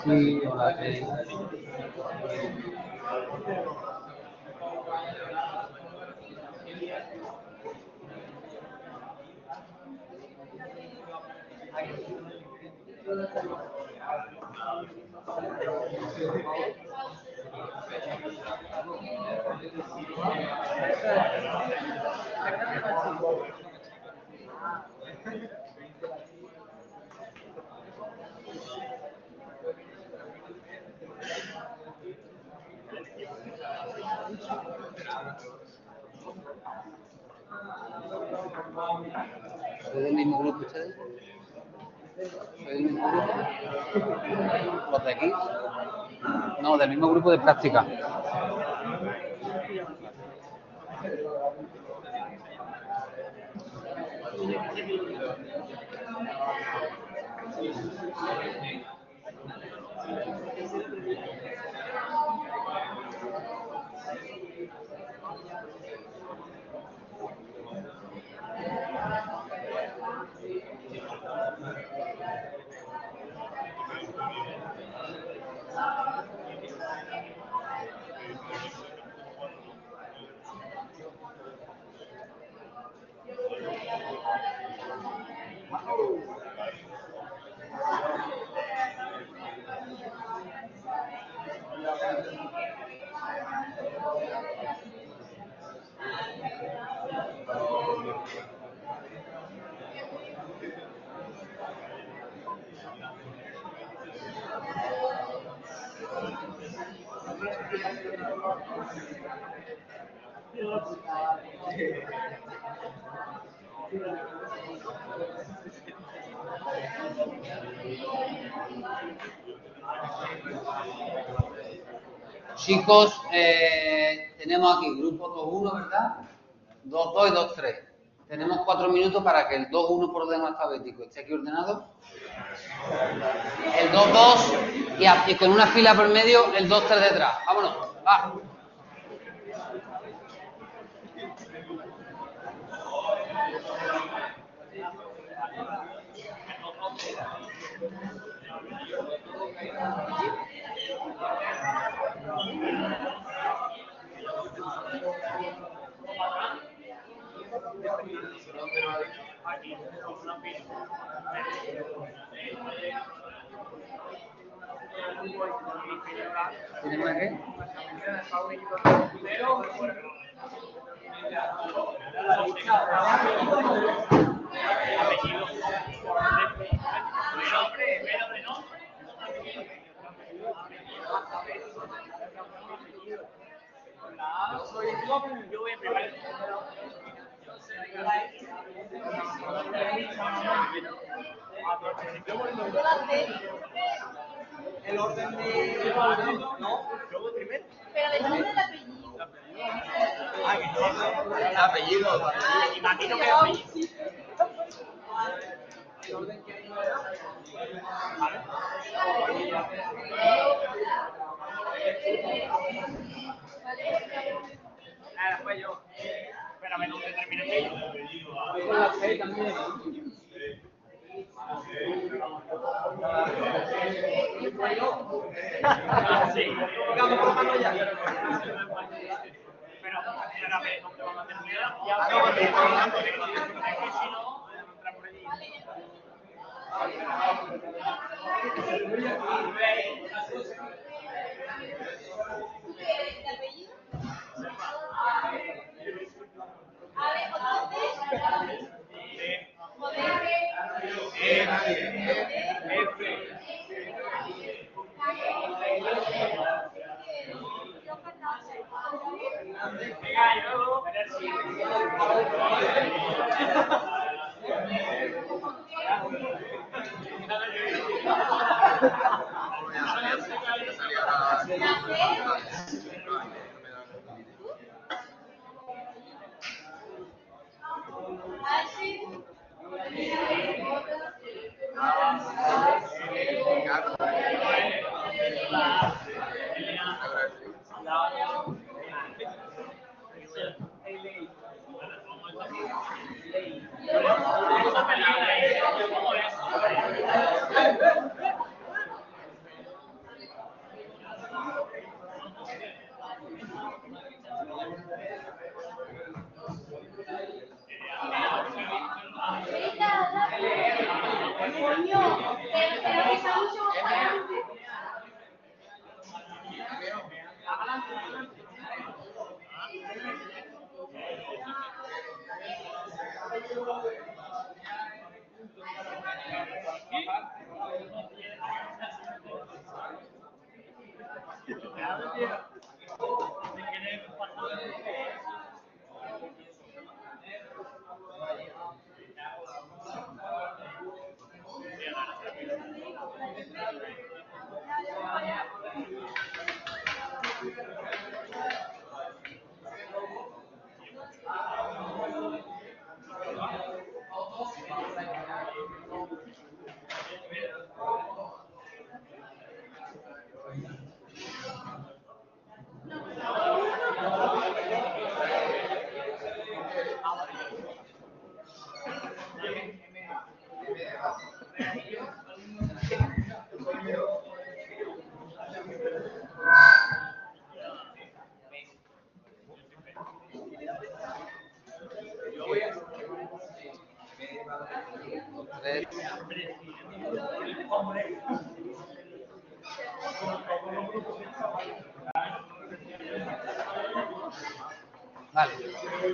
Sí, hola, sí. ¿Soy del mismo grupo ustedes? ¿Soy del mismo grupo? ¿Los de aquí? No, del mismo grupo de práctica. Chicos, tenemos aquí grupo 2-1, ¿verdad? 2-2 y 2-3. Tenemos 4 minutos para que el 2-1 por orden alfabético esté aquí ordenado. El 2-2 y con una fila por medio el 2-3 detrás. Vámonos, va. ¿Tienes más qué? El orden de... ¿No? ¿Luego primero? Pero de nombre el apellido. El apellido. Imagino que el apellido. El orden que hay. Después yo. Espérame, no te termine yo. Con la 6 también. Sí, digamos, colocando ya. Pero, espérame, no te vamos a terminar. Ya, no, porque si no, entra por allí.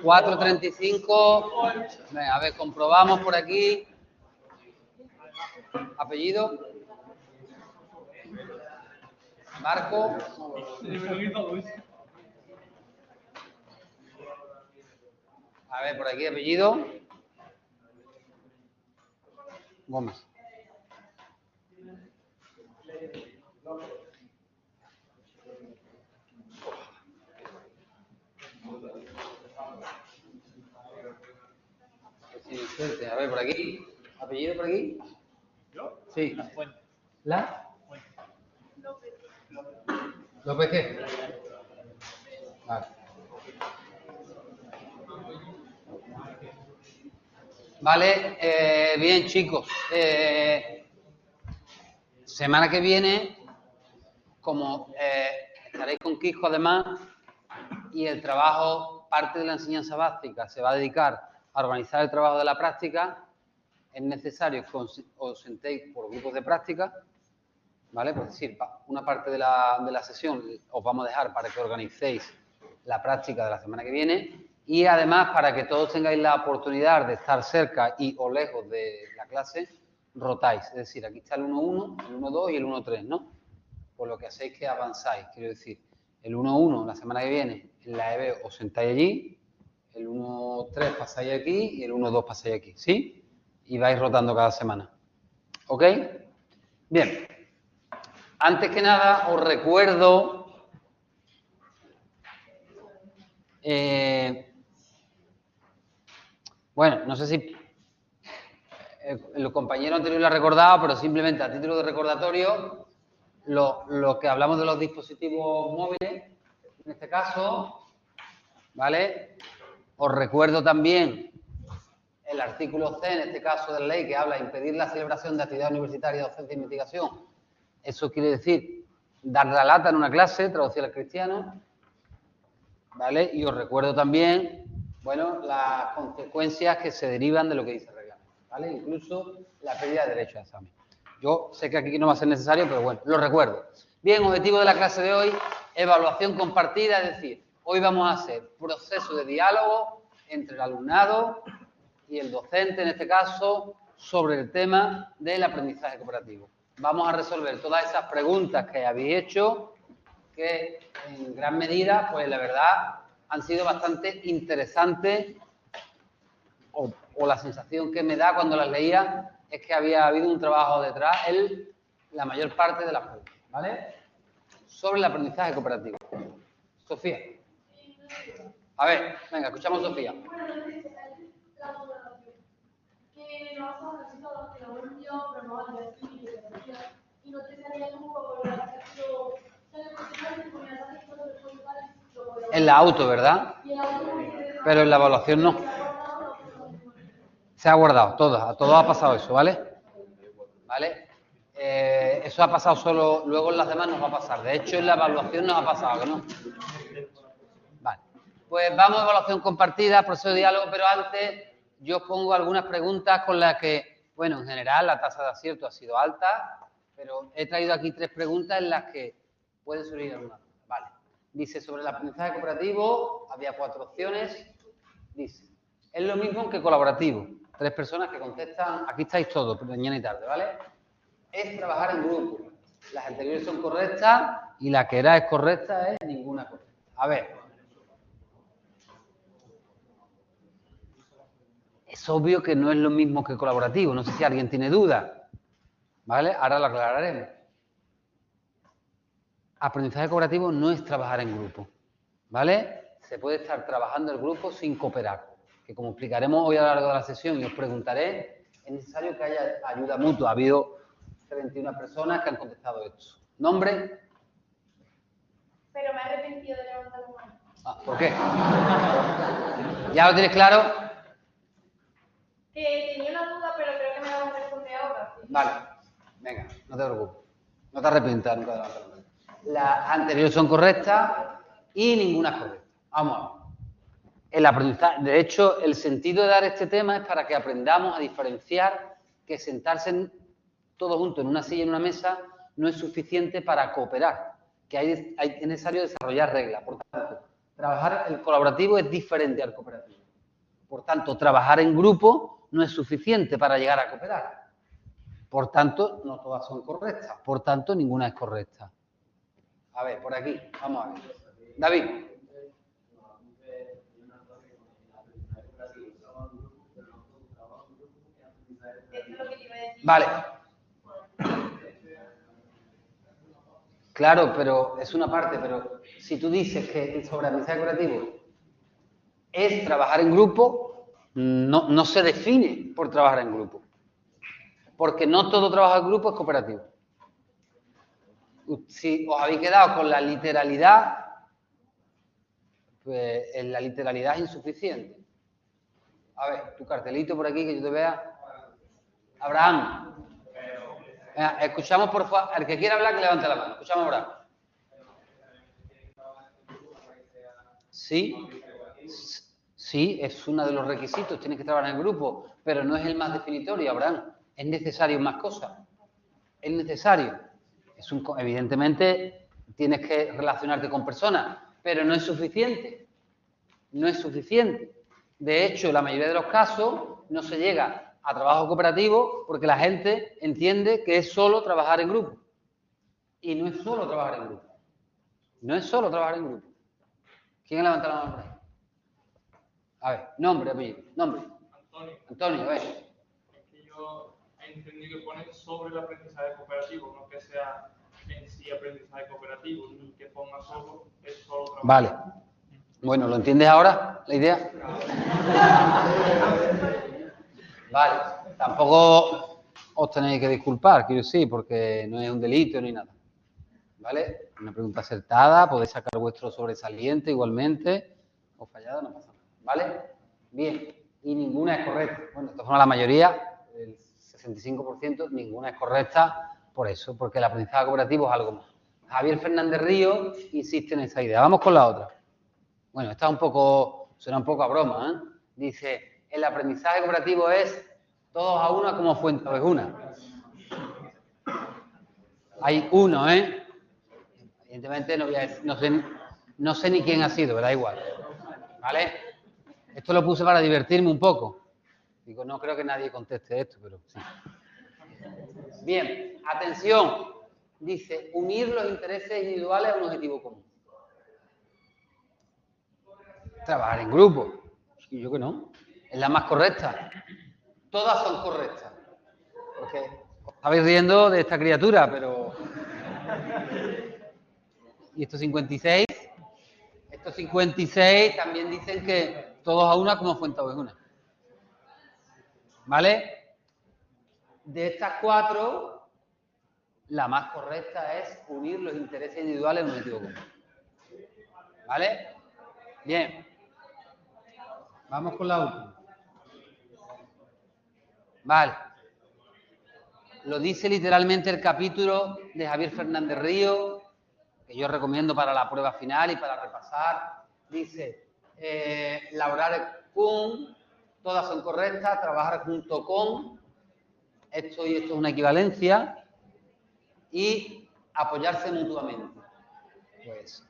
4:35. Venga, a ver, comprobamos por aquí. Apellido. Marco. A ver, por aquí, apellido. Gómez. Sí, suerte. A ver, por aquí. ¿Apellido por aquí? ¿Yo? Sí. ¿La? ¿López qué? Vale. Vale, bien, chicos. Semana que viene, como estaréis con Quisco además, y el trabajo, parte de la enseñanza básica, se va a dedicar a organizar el trabajo de la práctica, es necesario que os sentéis por grupos de práctica, ¿vale? Por decir, una parte de la sesión os vamos a dejar para que organicéis la práctica de la semana que viene y además para que todos tengáis la oportunidad de estar cerca y o lejos de la clase, rotáis. Es decir, aquí está el 1-1, el 1-2 y el 1-3, ¿no? Por lo que hacéis que avanzáis. Quiero decir, el 1-1 la semana que viene en la EB os sentáis allí, el 1-3 pasáis aquí y el 1-2 pasáis aquí, ¿sí? Y vais rotando cada semana. ¿Ok? Bien. Antes que nada, os recuerdo bueno, no sé si el compañero anterior lo ha recordado, pero simplemente a título de recordatorio, lo que hablamos de los dispositivos móviles, en este caso, ¿vale? Os recuerdo también el artículo C, en este caso de la ley, que habla de impedir la celebración de actividad universitaria, docencia e investigación. Eso quiere decir dar la lata en una clase, traducir al cristiano, ¿vale? Y os recuerdo también, bueno, las consecuencias que se derivan de lo que dice el reglamento, ¿vale? Incluso la pérdida de derecho a examen. Yo sé que aquí no va a ser necesario, pero bueno, lo recuerdo. Bien, objetivo de la clase de hoy, evaluación compartida, es decir, hoy vamos a hacer proceso de diálogo entre el alumnado y el docente, en este caso, sobre el tema del aprendizaje cooperativo. Vamos a resolver todas esas preguntas que habéis hecho, que en gran medida, pues la verdad, han sido bastante interesantes, o la sensación que me da cuando las leía es que había habido un trabajo detrás en la mayor parte de las preguntas, ¿vale? Sobre el aprendizaje cooperativo. Sofía. A ver, venga, escuchamos a Sofía. En la auto, ¿verdad? Pero en la evaluación no. Se ha guardado, a todos ha pasado eso, ¿vale? ¿Vale? Eso ha pasado solo, luego en las demás nos va a pasar. De hecho, en la evaluación nos ha pasado, ¿que no? Vale. Pues vamos a evaluación compartida, proceso de diálogo, pero antes yo os pongo algunas preguntas con las que, bueno, en general la tasa de acierto ha sido alta, pero he traído aquí 3 preguntas en las que puede surgir alguna. Vale. Dice, sobre el aprendizaje cooperativo, había 4 opciones. Dice, es lo mismo que colaborativo. 3 personas que contestan, aquí estáis todos, mañana y tarde, ¿vale? Es trabajar en grupo. Las anteriores son correctas y la que era es correcta es ninguna correcta. A ver. Es obvio que no es lo mismo que colaborativo. No sé si alguien tiene duda. ¿Vale? Ahora lo aclararemos. Aprendizaje cooperativo no es trabajar en grupo. ¿Vale? Se puede estar trabajando en grupo sin cooperar. Que como explicaremos hoy a lo largo de la sesión y os preguntaré, es necesario que haya ayuda mutua. Ha habido 31 personas que han contestado esto. ¿Nombre? Pero me he arrepentido de levantar la mano. Ah, ¿por qué? ¿Ya lo tienes claro? Que tenía una duda, pero creo que me la vas a responder ahora. ¿Sí? Vale, venga, no te preocupes. No te arrepientas nunca de levantar la mano. Las anteriores son correctas y ninguna es correcta. Vamos a ver. El aprendizaje, de hecho, el sentido de dar este tema es para que aprendamos a diferenciar que sentarse todos juntos en una silla, en una mesa, no es suficiente para cooperar, que es necesario desarrollar reglas. Por tanto, El colaborativo es diferente al cooperativo. Por tanto, trabajar en grupo no es suficiente para llegar a cooperar. Por tanto, no todas son correctas. Por tanto, ninguna es correcta. A ver, por aquí. Vamos a ver. David. Vale. Claro, pero es una parte, pero si tú dices que sobre aprendizaje cooperativo es trabajar en grupo, no se define por trabajar en grupo. Porque no todo trabajo en grupo es cooperativo. Si os habéis quedado con la literalidad, pues la literalidad es insuficiente. A ver, tu cartelito por aquí, que yo te vea. Abraham. Escuchamos, por favor, al que quiera hablar, que levante la mano. Escuchamos a Abraham. Sí, es uno de los requisitos. Tienes que trabajar en el grupo, pero no es el más definitorio, Abraham. Es necesario más cosas. Es necesario. Evidentemente, tienes que relacionarte con personas, pero no es suficiente. No es suficiente. De hecho, en la mayoría de los casos no se llega a trabajo cooperativo porque la gente entiende que es solo trabajar en grupo. Y no es solo trabajar en grupo. No es solo trabajar en grupo. ¿Quién levanta la mano por ahí? A ver, nombre, apellido. Nombre. Antonio, a ver. Es que yo entendí que pone sobre el aprendizaje cooperativo, no que sea en sí aprendizaje cooperativo, ni que ponga solo, es solo trabajo. Vale. Bueno, ¿lo entiendes ahora, la idea? Vale. Tampoco os tenéis que disculpar, quiero decir, porque no es un delito ni nada. ¿Vale? Una pregunta acertada, podéis sacar vuestro sobresaliente igualmente, o fallada, no pasa nada. ¿Vale? Bien. Y ninguna es correcta. Bueno, de todas formas, la mayoría, el 65%, ninguna es correcta por eso, porque el aprendizaje cooperativo es algo más. Javier Fernández Río insiste en esa idea. Vamos con la otra. Bueno, esta suena un poco a broma, ¿eh? Dice, el aprendizaje cooperativo es todos a una como Fuenteovejuna. Hay uno, ¿eh? Evidentemente no sé ni quién ha sido, pero da igual. ¿Vale? Esto lo puse para divertirme un poco. Digo, no creo que nadie conteste esto, pero sí. Bien, atención. Dice, unir los intereses individuales a un objetivo común. Trabajar en grupo. Y yo que no. Es la más correcta. Todas son correctas. Porque os estabais riendo de esta criatura, pero... ¿Y estos 56? Estos 56 también dicen que todos a una como Fuenteovejuna. ¿Vale? De estas 4, la más correcta es unir los intereses individuales en un objetivo común. ¿Vale? Bien. Vamos con la última. Vale. Lo dice literalmente el capítulo de Javier Fernández Río, que yo recomiendo para la prueba final y para repasar. Dice, laborar con, todas son correctas, trabajar junto con, esto y esto es una equivalencia, y apoyarse mutuamente. Pues,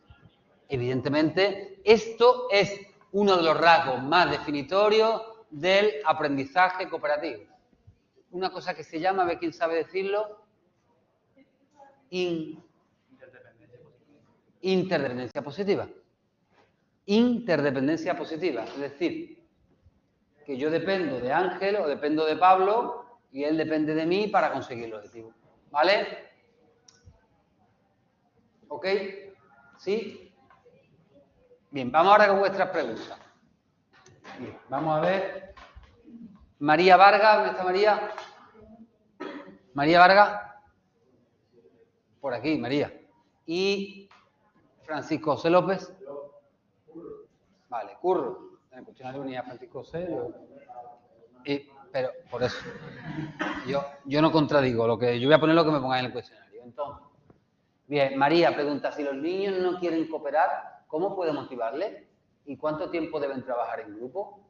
evidentemente, esto es uno de los rasgos más definitorios del aprendizaje cooperativo. Una cosa que se llama, a ver quién sabe decirlo, interdependencia positiva. Interdependencia positiva, es decir, que yo dependo de Ángel o dependo de Pablo y él depende de mí para conseguir el objetivo. ¿Vale? ¿Ok? ¿Sí? Bien, vamos ahora con vuestras preguntas. Bien, vamos a ver. María Vargas, ¿dónde está María? María Vargas. Por aquí, María. Y Francisco José López. Vale, Curro. En el cuestionario venía Francisco José. Pero, por eso. Yo no contradigo. Yo voy a poner lo que me pongáis en el cuestionario. Entonces, bien, María pregunta, si los niños no quieren cooperar, ¿cómo puedo motivarles? ¿Y cuánto tiempo deben trabajar en grupo?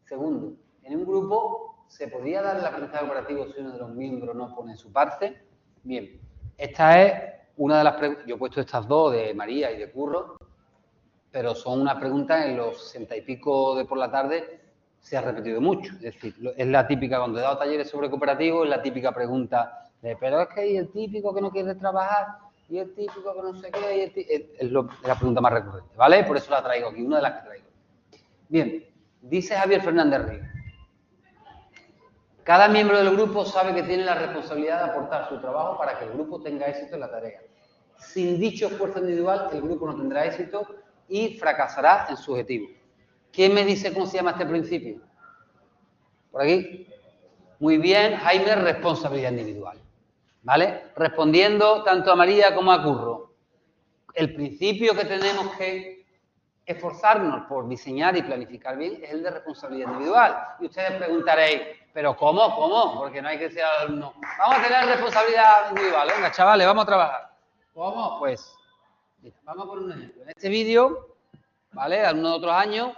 Segundo, en un grupo, ¿se podría dar el aprendizaje cooperativo si uno de los miembros no pone su parte? Bien, esta es una de las preguntas. Yo he puesto estas dos, de María y de Curro, pero son unas preguntas en los 60 y pico de por la tarde se ha repetido mucho. Es decir, es la típica, cuando he dado talleres sobre cooperativos, es la típica pregunta de, pero es que hay el típico que no quiere trabajar, y el típico que no sé qué, y es la pregunta más recurrente, ¿vale? Por eso la traigo aquí, una de las que traigo. Bien, dice Javier Fernández Ríos. Cada miembro del grupo sabe que tiene la responsabilidad de aportar su trabajo para que el grupo tenga éxito en la tarea. Sin dicho esfuerzo individual, el grupo no tendrá éxito y fracasará en su objetivo. ¿Quién me dice cómo se llama este principio? ¿Por aquí? Muy bien, Jaime, responsabilidad individual. ¿Vale? Respondiendo tanto a María como a Curro. El principio que tenemos que esforzarnos por diseñar y planificar bien es el de responsabilidad individual. Y ustedes preguntaréis, ¿pero cómo? ¿Cómo? Porque no hay que ser alumno. Vamos a tener responsabilidad individual. Venga, chavales, vamos a trabajar. ¿Cómo? Pues, mira, vamos a poner un ejemplo. En este vídeo, ¿vale? Alumno de otros años,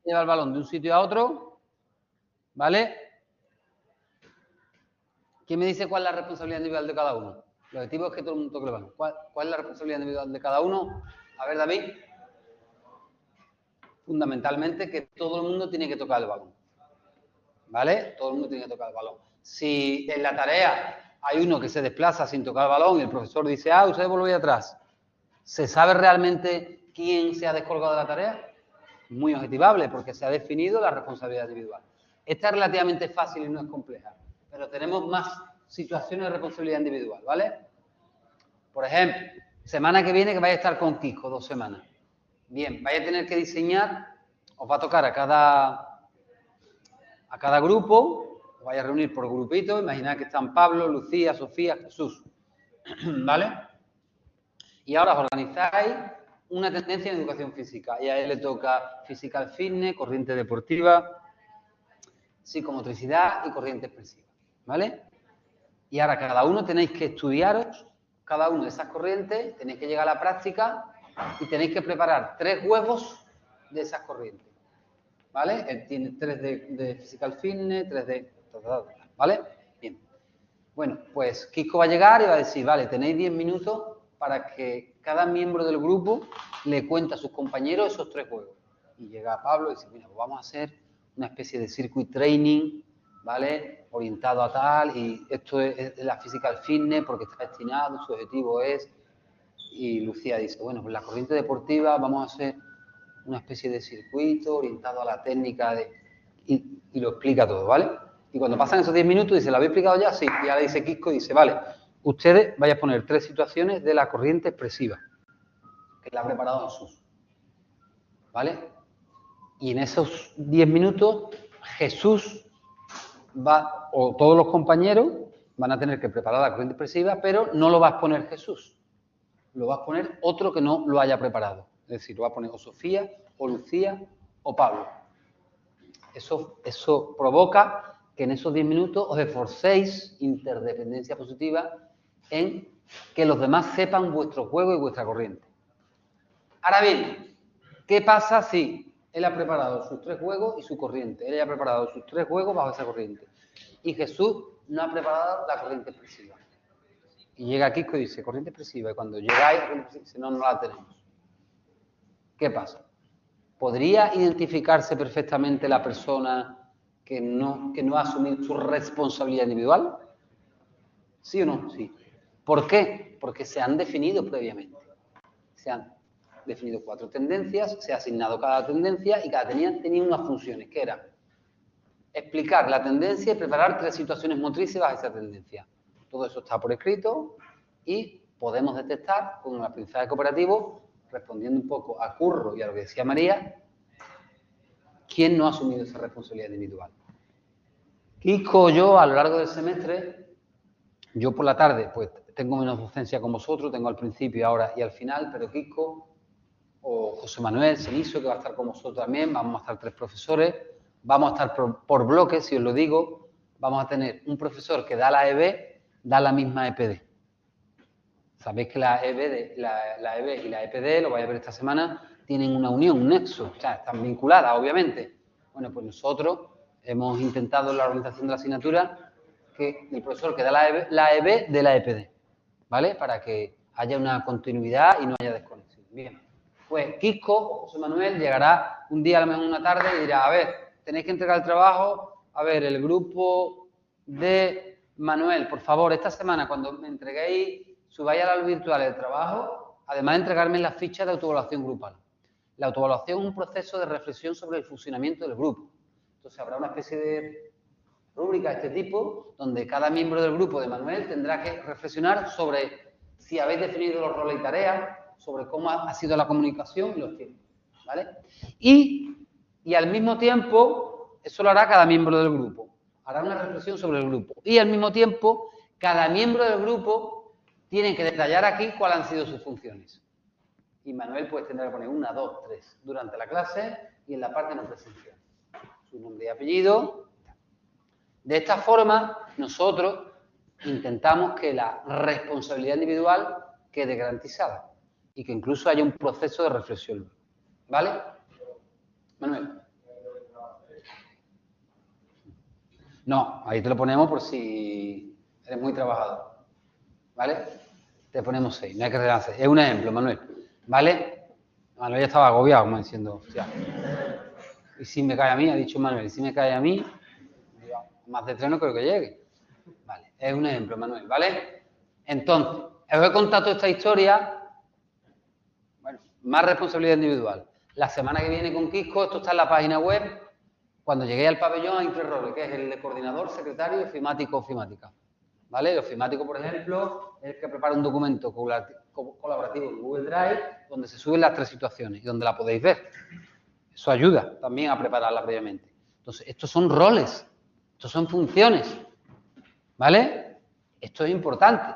lleva el balón de un sitio a otro, ¿vale? ¿Quién me dice cuál es la responsabilidad individual de cada uno? El objetivo es que todo el mundo toque el balón. ¿Cuál es la responsabilidad individual de cada uno? A ver, David. Fundamentalmente que todo el mundo tiene que tocar el balón. ¿Vale? Todo el mundo tiene que tocar el balón. Si en la tarea hay uno que se desplaza sin tocar el balón y el profesor dice, usted vuelve atrás, ¿se sabe realmente quién se ha descolgado de la tarea? Muy objetivable, porque se ha definido la responsabilidad individual. Esta es relativamente fácil y no es compleja, pero tenemos más situaciones de responsabilidad individual, ¿vale? Por ejemplo, semana que viene que vais a estar con Kiko, 2 semanas. Bien, vais a tener que diseñar, os va a tocar a cada grupo, os vais a reunir por grupito, imaginad que están Pablo, Lucía, Sofía, Jesús, ¿vale? Y ahora os organizáis una tendencia en educación física, y a él le toca physical fitness, corriente deportiva, psicomotricidad y corriente expresiva, ¿vale? Y ahora cada uno tenéis que estudiaros cada una de esas corrientes, tenéis que llegar a la práctica y tenéis que preparar 3 huevos de esas corrientes, ¿vale? Él tiene 3 de physical fitness, 3 de... ¿vale? Bien. Bueno, pues Kiko va a llegar y va a decir, vale, tenéis 10 minutos para que cada miembro del grupo le cuente a sus compañeros esos 3 juegos. Y llega Pablo y dice, mira, pues vamos a hacer una especie de circuit training, ¿vale? Orientado a tal, y esto es la physical fitness porque está destinado, su objetivo es... Y Lucía dice, bueno, pues la corriente deportiva vamos a hacer una especie de circuito orientado a la técnica de... Y lo explica todo, ¿vale? Y cuando pasan esos 10 minutos, dice, ¿lo habéis explicado ya? Sí. Y ahora dice Kiko y dice, vale, ustedes vayan a poner 3 situaciones de la corriente expresiva, que la ha preparado Jesús, ¿vale? Y en esos 10 minutos, Jesús va, o todos los compañeros van a tener que preparar la corriente expresiva, pero no lo va a exponer Jesús, lo va a exponer otro que no lo haya preparado. Es decir, lo va a poner o Sofía, o Lucía, o Pablo. Eso provoca que en esos 10 minutos os esforcéis, interdependencia positiva, en que los demás sepan vuestro juego y vuestra corriente. Ahora bien, ¿qué pasa si él ha preparado sus 3 juegos y su corriente? Él ha preparado sus 3 juegos bajo esa corriente. Y Jesús no ha preparado la corriente expresiva. Y llega Kiko y dice, corriente expresiva. Y cuando llegáis, dice, no la tenemos. ¿Qué pasa? ¿Podría identificarse perfectamente la persona que no ha asumido su responsabilidad individual? ¿Sí o no? Sí. ¿Por qué? Porque se han definido previamente. Se han definido 4 tendencias, se ha asignado cada tendencia y cada tenía unas funciones, que era explicar la tendencia y preparar 3 situaciones motrices bajo esa tendencia. Todo eso está por escrito y podemos detectar con el aprendizaje cooperativo, respondiendo un poco a Curro y a lo que decía María, quién no ha asumido esa responsabilidad individual. Kiko o yo, a lo largo del semestre, yo por la tarde, pues tengo menos docencia con vosotros, tengo al principio, ahora y al final, pero Kiko o José Manuel Cenizo, que va a estar con vosotros también, vamos a estar 3 profesores, vamos a estar por bloques, si os lo digo, vamos a tener un profesor que da la EB, da la misma EPD. Sabéis que la EB y la EPD, lo vais a ver esta semana, tienen una unión, un nexo, o sea, están vinculadas, obviamente. Bueno, pues nosotros hemos intentado en la organización de la asignatura que el profesor que da la EB de la EPD, ¿vale? Para que haya una continuidad y no haya desconexión. Bien. Pues Quisco o José Manuel llegará un día, a lo mejor una tarde, y dirá, a ver, tenéis que entregar el trabajo, a ver, el grupo de Manuel, por favor, esta semana, cuando me entreguéis, subáis al aula virtual el trabajo, además de entregarme las fichas de autoevaluación grupal. La autoevaluación es un proceso de reflexión sobre el funcionamiento del grupo. Entonces, habrá una especie de rúbrica de este tipo, donde cada miembro del grupo de Manuel tendrá que reflexionar sobre si habéis definido los roles y tareas, sobre cómo ha sido la comunicación y los tiempos, ¿vale? Y al mismo tiempo, eso lo hará cada miembro del grupo. Hará una reflexión sobre el grupo. Y al mismo tiempo, cada miembro del grupo tiene que detallar aquí cuáles han sido sus funciones. Y Manuel pues tendrá que poner 1, 2, 3 durante la clase y en la parte no presencial. Su nombre y apellido. De esta forma, nosotros intentamos que la responsabilidad individual quede garantizada y que incluso haya un proceso de reflexión. ¿Vale? Manuel. No, ahí te lo ponemos por si eres muy trabajador. ¿Vale? Te ponemos 6, no hay que regalarse. Es un ejemplo, Manuel. ¿Vale? Manuel ya estaba agobiado, como diciendo, hostia. Y si me cae a mí, ha dicho Manuel, y si me cae a mí, más de 3 no creo que llegue. Vale, es un ejemplo, Manuel, ¿vale? Entonces, os he contado toda esta historia, bueno, más responsabilidad individual. La semana que viene con Quisco, esto está en la página web, cuando lleguéis al pabellón hay 3 roles, que es el de coordinador, secretario y ofimático o ofimática. ¿Vale? El ofimático, por ejemplo, es el que prepara un documento colaborativo en Google Drive donde se suben las 3 situaciones y donde la podéis ver. Eso ayuda también a prepararla previamente. Entonces, estos son roles, estos son funciones, ¿vale? Esto es importante.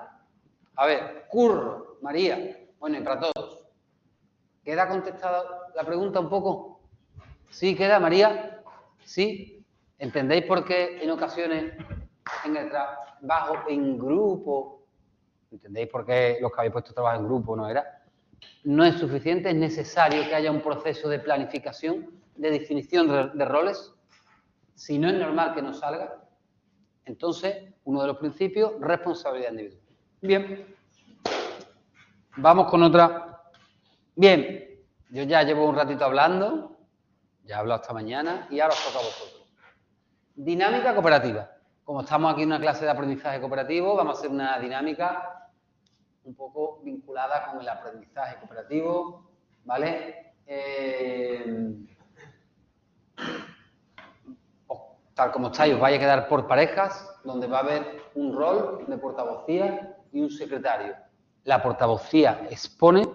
A ver, Curro, María, bueno, y para todos. ¿Queda contestada la pregunta un poco? ¿Sí queda, María? ¿Sí? ¿Entendéis por qué en ocasiones en el trabajo en grupo, ¿entendéis por qué los que habéis puesto trabajo en grupo no era? No es suficiente, es necesario que haya un proceso de planificación, de definición de roles. Si no es normal que no salga, entonces, uno de los principios, responsabilidad individual. Bien. Vamos con otra. Bien. Yo ya llevo un ratito hablando, ya he hablado hasta mañana y ahora os toca a vosotros. Dinámica cooperativa. Como estamos aquí en una clase de aprendizaje cooperativo, vamos a hacer una dinámica un poco vinculada con el aprendizaje cooperativo, ¿vale? Tal como estáis, os vais a quedar por parejas, donde va a haber un rol de portavocía y un secretario. La portavocía expone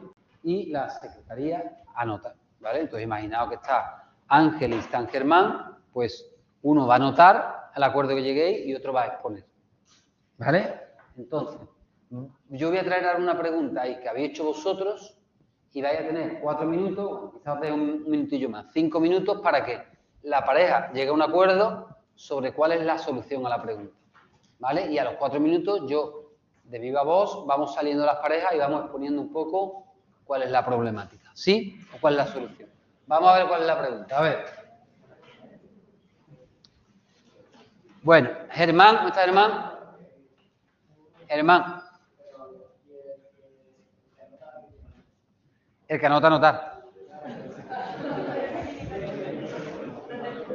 y la secretaría anota, ¿vale? Entonces, imaginaos que está Ángel y está Germán, pues uno va a anotar al acuerdo que lleguéis y otro va a exponer, ¿vale? Entonces, yo voy a traer ahora una pregunta ahí que habéis hecho vosotros y vais a tener 4 minutos, bueno, quizás de un minutillo más, 5 minutos para que la pareja llegue a un acuerdo sobre cuál es la solución a la pregunta, ¿vale? Y a los 4 minutos yo, de viva voz, vamos saliendo las parejas y vamos exponiendo un poco cuál es la problemática, ¿sí? O cuál es la solución. Vamos a ver cuál es la pregunta, a ver. Bueno, Germán, ¿cómo está Germán? Germán. El que anota, anotar.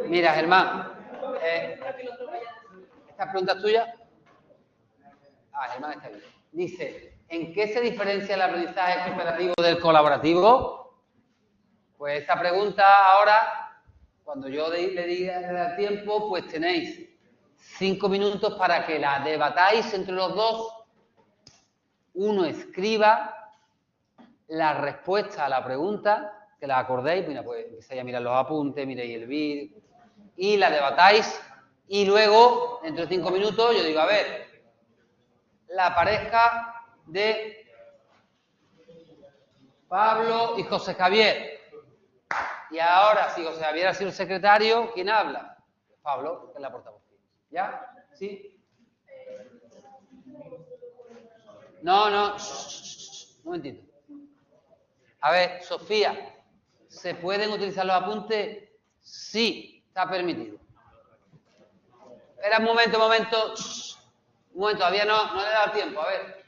Mira, Germán, ¿esta pregunta es tuya? Ah, Germán está bien. Dice, ¿en qué se diferencia el aprendizaje cooperativo del colaborativo? Pues esta pregunta ahora, cuando yo le diga el tiempo, pues tenéis 5 minutos para que la debatáis entre los dos. Uno escriba la respuesta a la pregunta, que la acordéis, mira, pues empezáis a mirar los apuntes, miréis el vídeo, y la debatáis, y luego, dentro de 5 minutos, yo digo, a ver, la pareja de Pablo y José Javier. Y ahora, si José Javier ha sido el secretario, ¿quién habla? Pablo, que es la portavoz. ¿Ya? ¿Sí? No, un momentito. A ver, Sofía, ¿se pueden utilizar los apuntes? Sí, está permitido. Espera un momento. Un momento, todavía no le he dado tiempo, a ver.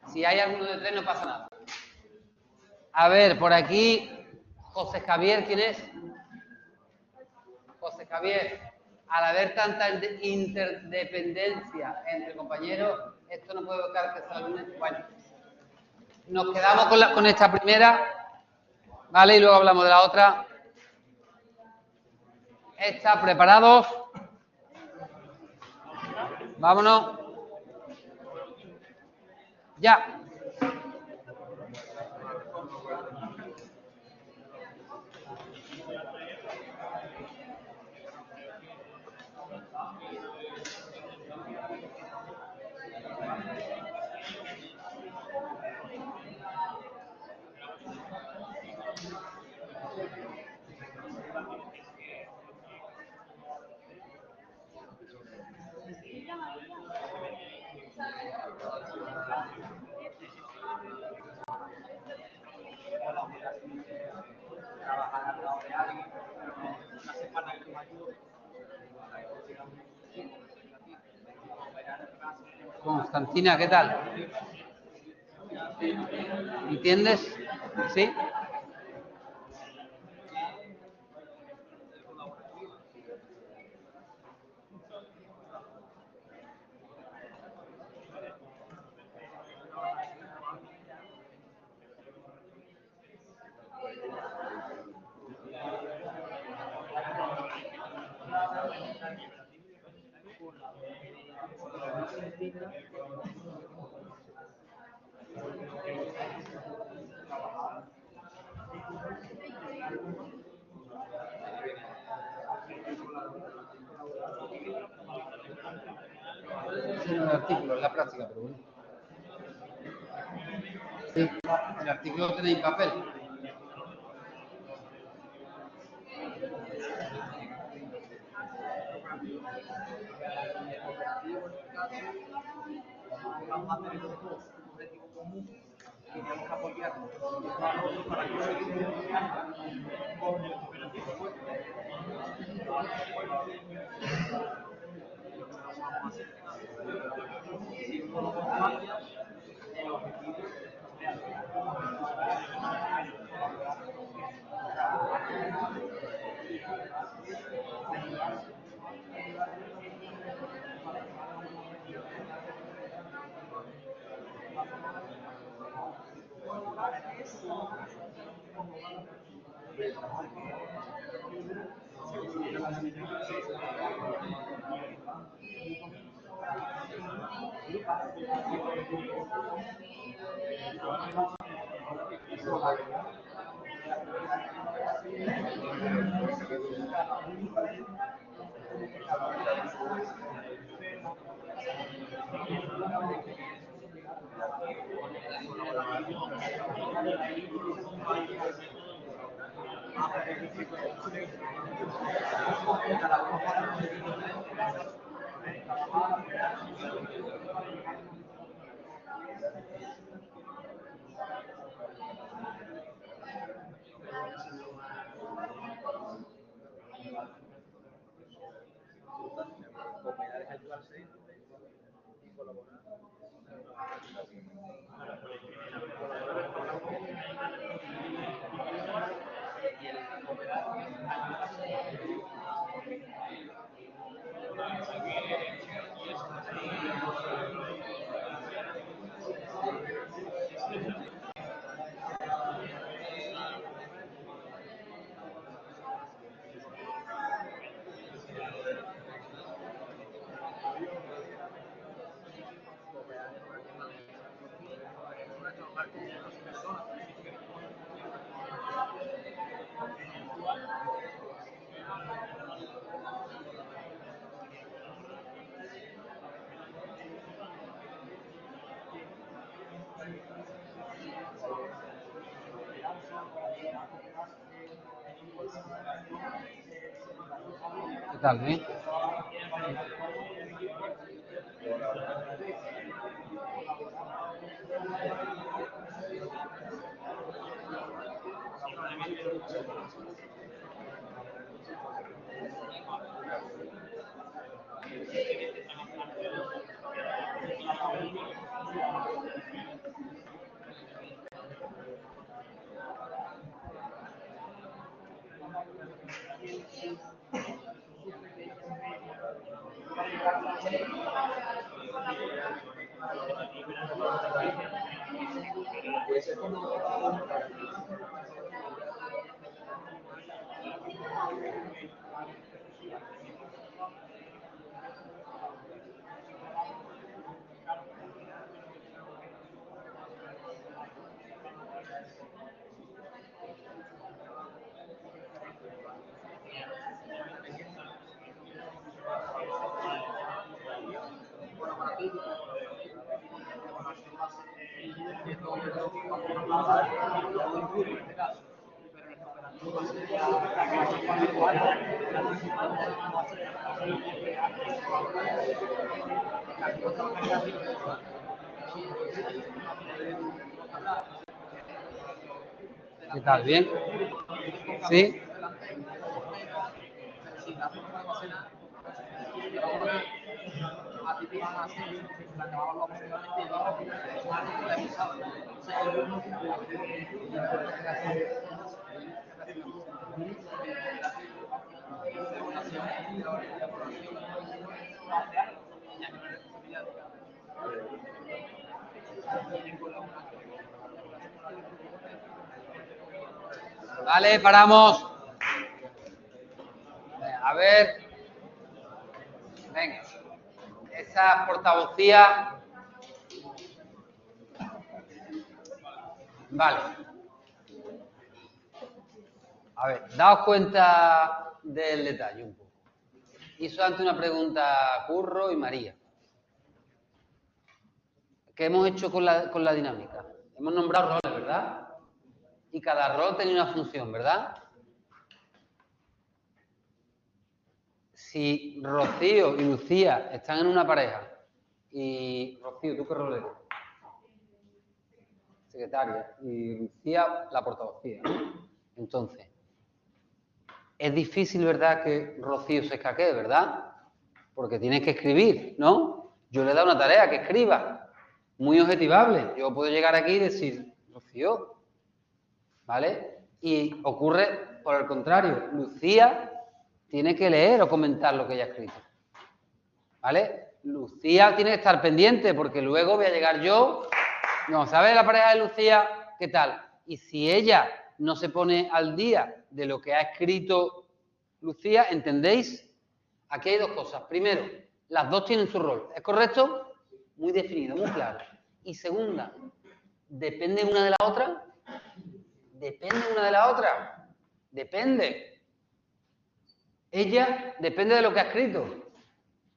Si hay alguno de 3 no pasa nada. A ver, por aquí, José Javier, ¿quién es? José Javier, al haber tanta interdependencia entre compañeros, esto no puede buscar que sea lunes. Bueno, nos quedamos con esta primera, ¿vale? Y luego hablamos de la otra. ¿Está preparados? Vámonos. Ya. Constantina, ¿qué tal? ¿Entiendes? ¿Sí? Es el artículo, es la práctica, pero bueno. Sí, el artículo lo tenéis en papel. Vamos a tener los dos un objetivo común y vamos a apoyarnos para que con el cooperativo. ¿Qué tal, bien? ¿Qué tal? ¿Bien? ¿Sí? Vale, paramos. A ver. Venga. Esa portavocía. Vale. A ver, daos cuenta del detalle un poco. Hizo antes una pregunta Curro y María. ¿Qué hemos hecho con la dinámica? Hemos nombrado roles, ¿verdad? Y cada rol tenía una función, ¿verdad? Si Rocío y Lucía están en una pareja y Rocío, ¿tú qué rol eres? Secretaria. Y Lucía, la portavocía, ¿no? Entonces, es difícil, ¿verdad?, que Rocío se escaquee, ¿verdad? Porque tiene que escribir, ¿no? Yo le he dado una tarea, que escriba. Muy objetivable. Yo puedo llegar aquí y decir, Rocío, ¿vale? Y ocurre por el contrario. Lucía tiene que leer o comentar lo que ella ha escrito, ¿vale? Lucía tiene que estar pendiente porque luego voy a llegar yo. No, ¿sabe la pareja de Lucía? ¿Qué tal? Y si ella no se pone al día de lo que ha escrito Lucía, ¿entendéis? Aquí hay dos cosas. Primero, las dos tienen su rol. ¿Es correcto? Muy definido, muy claro. Y segunda, ¿depende una de la otra? ¿Depende una de la otra? Depende. Ella depende de lo que ha escrito,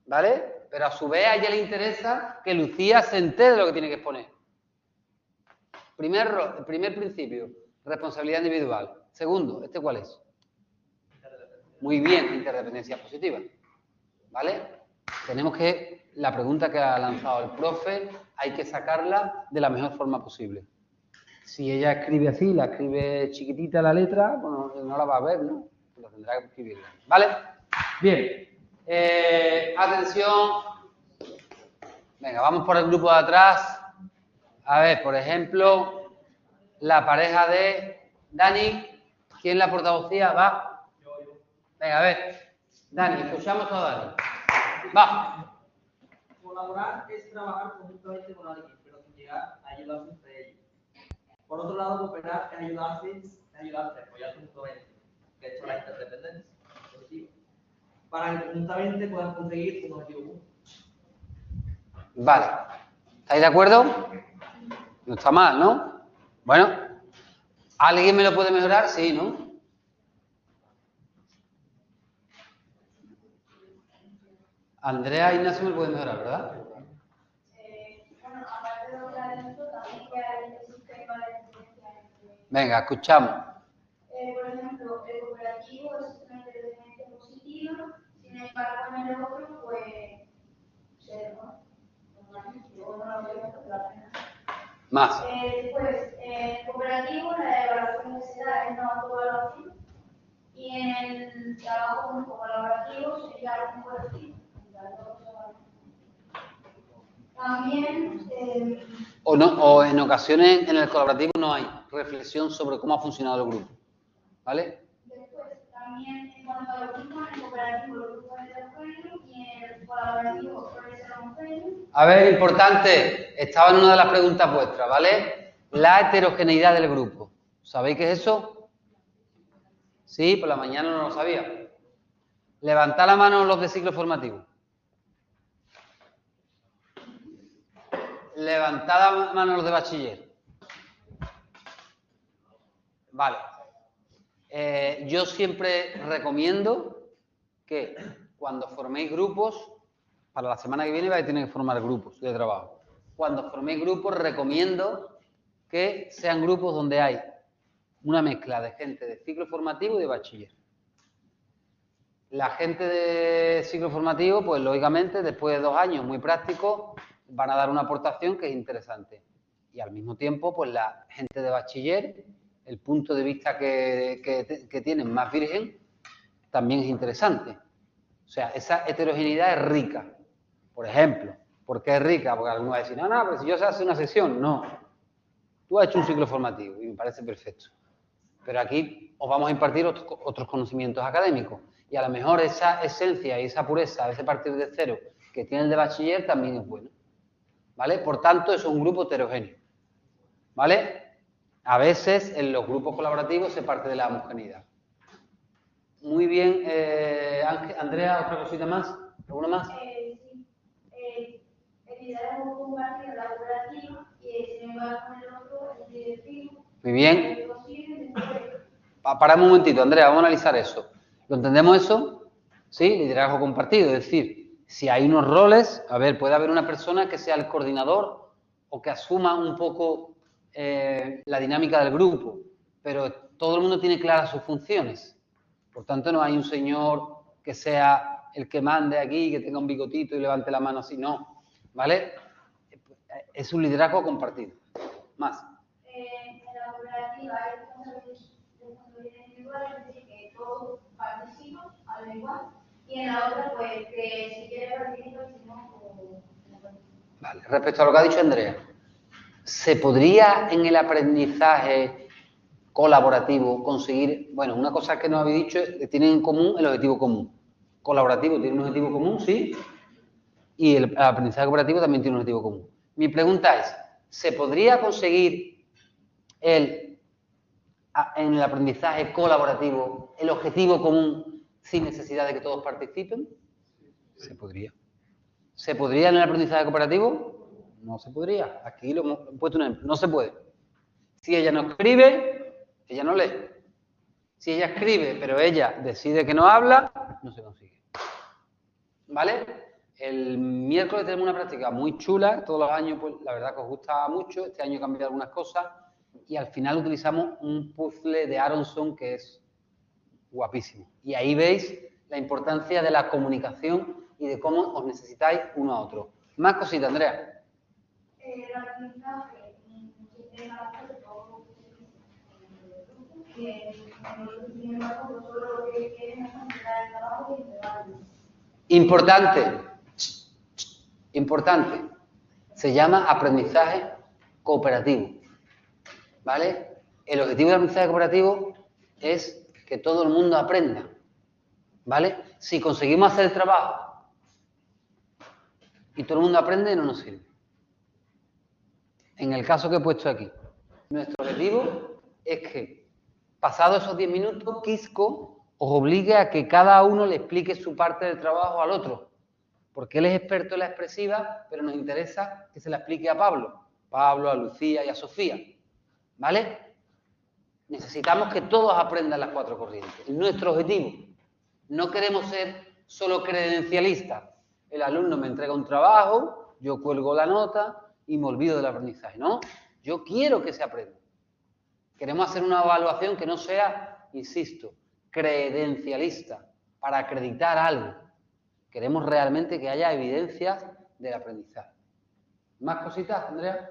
¿vale? Pero a su vez a ella le interesa que Lucía se entere de lo que tiene que exponer. Primer principio, responsabilidad individual. Segundo, ¿este cuál es? Muy bien, interdependencia positiva, ¿vale? Tenemos que, la pregunta que ha lanzado el profe, hay que sacarla de la mejor forma posible. Si ella escribe así, la escribe chiquitita la letra, bueno, no la va a ver, ¿no? Lo tendrá que escribir, ¿vale? Bien. Atención. Venga, vamos por el grupo de atrás. A ver, por ejemplo, la pareja de Dani. ¿Quién la portavocía? Va. Venga, a ver. Dani, escuchamos a Dani. Va. Colaborar es trabajar conjuntamente con alguien, pero sin llegar a ayudarse entre ellos. Por otro lado, cooperar es ayudarse, apoyarse mutuamente, que es la interdependencia positiva, para que conjuntamente puedan conseguir un objetivo común. Vale. ¿Estáis de acuerdo? No está mal, ¿no? Bueno. ¿Alguien me lo puede mejorar? Sí, ¿no? Andrea Ignacio me lo puede mejorar, ¿verdad? Bueno, aparte de hablar de esto, también que hay el sistema de diferencia entre... Venga, escuchamos. Por ejemplo, el cooperativo es una interdependencia positiva, sin embargo, en el otro, pues, Más. Después, en el cooperativo, la evaluación que se da es una autoevaluación y en el trabajo como colaborativo sería un colectivo. También, O en ocasiones en el colaborativo no hay reflexión sobre cómo ha funcionado el grupo, ¿vale? después, también en cuanto a los grupos, en el cooperativo los grupos heterogéneos y en el colaborativo suele ser homogéneo. A ver, importante, estaba en una de las preguntas vuestras, ¿vale? La heterogeneidad del grupo. ¿Sabéis qué es eso? Sí, por la mañana no lo sabía. Levantad la mano los de ciclo formativo. Levantad la mano los de bachiller. Vale. Yo siempre recomiendo que cuando forméis grupos, para la semana que viene vais a tener que formar grupos de trabajo. Cuando forméis grupos, recomiendo que sean grupos donde hay una mezcla de gente de ciclo formativo y de bachiller. La gente de ciclo formativo, pues lógicamente, después de 2 años muy prácticos, van a dar una aportación que es interesante. Y al mismo tiempo, pues la gente de bachiller, el punto de vista que tienen más virgen, también es interesante. O sea, esa heterogeneidad es rica. Por ejemplo, ¿por qué es rica? Porque algunos van a decir, no, pero si yo sé hacer una sesión, no. Tú has hecho un ciclo formativo y me parece perfecto. Pero aquí os vamos a impartir otros conocimientos académicos. Y a lo mejor esa esencia y esa pureza de ese partir de cero que tiene el de bachiller también es bueno. ¿Vale? Por tanto, eso es un grupo heterogéneo. ¿Vale? A veces en los grupos colaborativos se parte de la homogeneidad. Muy bien, Andrea, ¿otra cosita más? ¿Alguna más? Sí. El liderazgo compartido colaborativo y sin embargo con el otro es directivo. Muy bien. Paramos un momentito, Andrea, vamos a analizar eso. ¿Lo entendemos eso? Sí, liderazgo compartido, es decir, si hay unos roles, a ver, puede haber una persona que sea el coordinador o que asuma un poco la dinámica del grupo, pero todo el mundo tiene claras sus funciones. Por tanto, no hay un señor que sea el que mande aquí, que tenga un bigotito y levante la mano así, no, ¿vale? Es un liderazgo compartido. Más. En la cooperativa hay responsabilidad individual, es decir, que todos participan al igual, y en la otra, pues, que si quiere participar, si no, pues... Vale, respecto a lo que ha dicho Andrea, ¿se podría en el aprendizaje colaborativo conseguir, bueno, una cosa que nos habéis dicho es que tienen en común el objetivo común? Colaborativo tiene un objetivo común, sí, y el aprendizaje cooperativo también tiene un objetivo común. Mi pregunta es, ¿se podría conseguir en el aprendizaje colaborativo el objetivo común sin necesidad de que todos participen? Se podría. ¿Se podría en el aprendizaje cooperativo? No se podría. Aquí lo hemos puesto un ejemplo. No se puede. Si ella no escribe, ella no lee. Si ella escribe, pero ella decide que no habla, no se consigue. ¿Vale? El miércoles tenemos una práctica muy chula. Todos los años, pues la verdad que os gusta mucho. Este año he cambiado algunas cosas. Y al final utilizamos un puzzle de Aronson que es guapísimo. Y ahí veis la importancia de la comunicación y de cómo os necesitáis uno a otro. Más cositas, Andrea. El aprendizaje, un sistema de todo, sin embargo, solo lo que quieren es completar el trabajo y entregarlo. Importante. Se llama aprendizaje cooperativo. ¿Vale? El objetivo del aprendizaje cooperativo es que todo el mundo aprenda. ¿Vale? Si conseguimos hacer el trabajo y todo el mundo aprende, no nos sirve. En el caso que he puesto aquí, nuestro objetivo es que, pasados esos 10 minutos, Quisco os obligue a que cada uno le explique su parte del trabajo al otro. Porque él es experto en la expresiva, pero nos interesa que se la explique a Pablo, a Lucía y a Sofía. ¿Vale? Necesitamos que todos aprendan las 4 corrientes. Es nuestro objetivo. No queremos ser solo credencialistas. El alumno me entrega un trabajo, yo cuelgo la nota y me olvido del aprendizaje. No, yo quiero que se aprenda. Queremos hacer una evaluación que no sea, insisto, credencialista, para acreditar algo. Queremos realmente que haya evidencias del aprendizaje. ¿Más cositas, Andrea?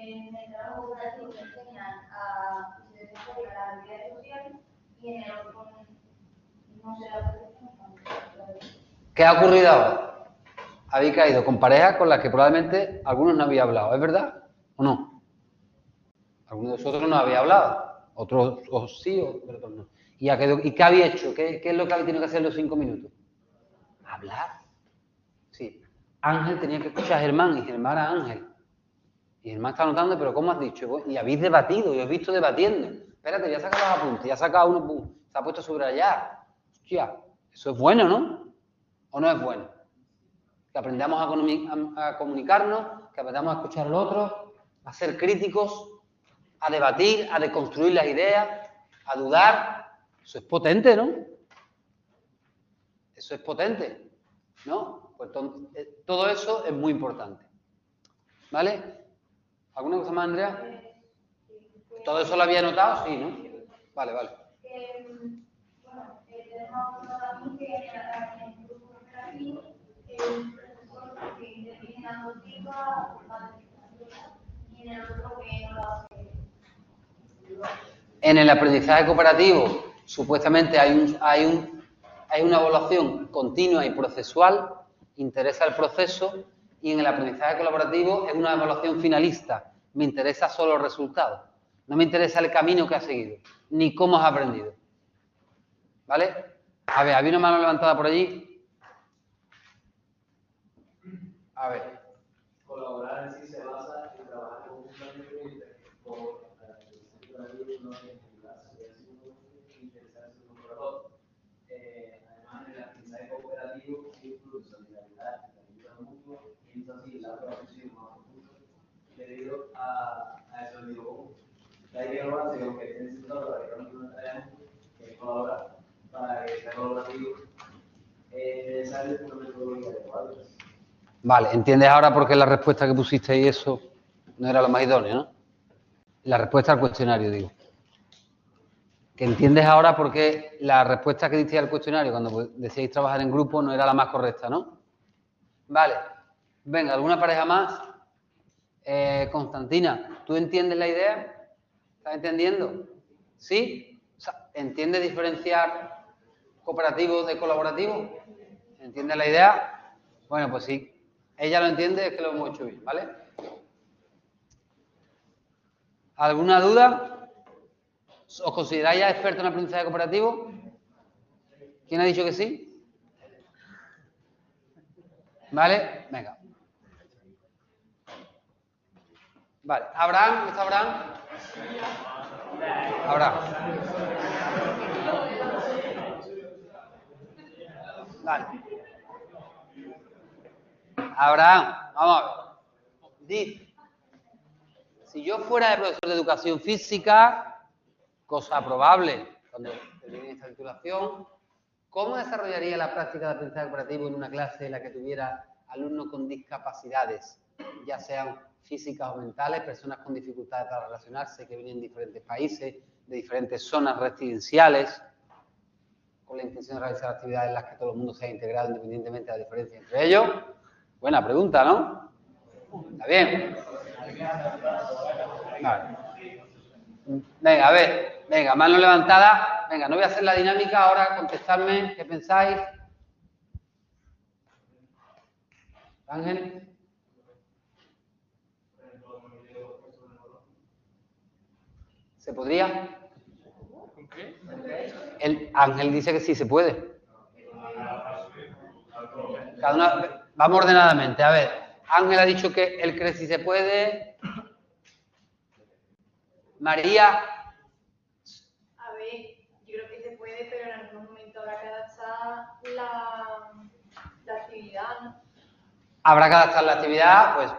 En el trabajo cooperativo se enseñan a se desarrolla la habilidad social y en el otro no se la protección. ¿Qué ha ocurrido ahora? Habéis caído con parejas con las que probablemente algunos no había hablado, ¿es verdad o no? Algunos de vosotros no había hablado, otros sí, otros no. ¿Y qué había hecho? ¿Qué es lo que había tenido que hacer en los 5 minutos? Hablar. Sí. Ángel tenía que escuchar a Germán y Germán a Ángel. Y el man está anotando, pero ¿cómo has dicho? Y habéis debatido, y os he visto debatiendo. Espérate, voy a sacar los apuntes, ya ha sacado uno, pum, se ha puesto a subrayar. Hostia, eso es bueno, ¿no? ¿O no es bueno? Que aprendamos a comunicarnos, que aprendamos a escuchar al otro, a ser críticos, a debatir, a deconstruir las ideas, a dudar. Eso es potente, ¿no? Eso es potente, ¿no? Pues todo eso es muy importante. ¿Vale? ¿Alguna cosa más, Andrea? ¿Todo eso lo había notado? Sí, ¿no? Vale, vale. Bueno, tenemos también que en el grupo operativo, el profesor que interviene dando feedback, y en el otro que no lo hace. En el aprendizaje cooperativo, supuestamente hay una evaluación continua y procesual, interesa el proceso, y en el aprendizaje colaborativo es una evaluación finalista, me interesa solo el resultado, no me interesa el camino que has seguido, ni cómo has aprendido. ¿Vale? A ver, había una mano levantada por allí. A ver. Colaborar en sí se basa en trabajar conjuntamente con interesarse uno por el otro. Además, en el aprendizaje cooperativo incluye solidaridad, ayuda mutua, y es así la profesión más profunda debido a eso digo, la evaluación que tiene sentido para que no traemos que colaborar para que sea colaborativo es necesario una metodología adecuada. Vale, ¿entiendes ahora por qué la respuesta que pusiste y eso no era lo más idóneo, no? La respuesta al cuestionario, digo. Que entiendes ahora por qué la respuesta que diste al cuestionario cuando decíais trabajar en grupo no era la más correcta, ¿no? Vale. Venga, ¿alguna pareja más? Constantina, ¿tú entiendes la idea? ¿Estás entendiendo? ¿Sí? O sea, ¿entiendes diferenciar cooperativo de colaborativo? ¿Entiendes la idea? Bueno, pues sí. Ella lo entiende, es que lo hemos hecho bien, ¿vale? ¿Alguna duda? ¿Os consideráis ya expertos en aprendizaje cooperativo? ¿Quién ha dicho que sí? ¿Vale? Venga. Vale. ¿Abraham? ¿Está Abraham? Abraham. Vale. Abraham, vamos a ver. Dice, si yo fuera el profesor de educación física, cosa probable cuando termine esta titulación, ¿cómo desarrollaría la práctica de aprendizaje cooperativo en una clase en la que tuviera alumnos con discapacidades, ya sean físicas o mentales, personas con dificultades para relacionarse, que vienen de diferentes países, de diferentes zonas residenciales, con la intención de realizar actividades en las que todo el mundo sea integrado independientemente de la diferencia entre ellos? Buena pregunta, ¿no? ¿Está bien? Vale. Venga, a ver. Venga, mano levantada. Venga, no voy a hacer la dinámica ahora, contestadme. ¿Qué pensáis? Ángel. ¿Se podría? ¿Con qué? El Ángel dice que sí se puede. Cada una, vamos ordenadamente. A ver, Ángel ha dicho que él cree si se puede. María. A ver, yo creo que se puede, pero en algún momento habrá que adaptar la actividad, ¿no? Habrá que adaptar la actividad, pues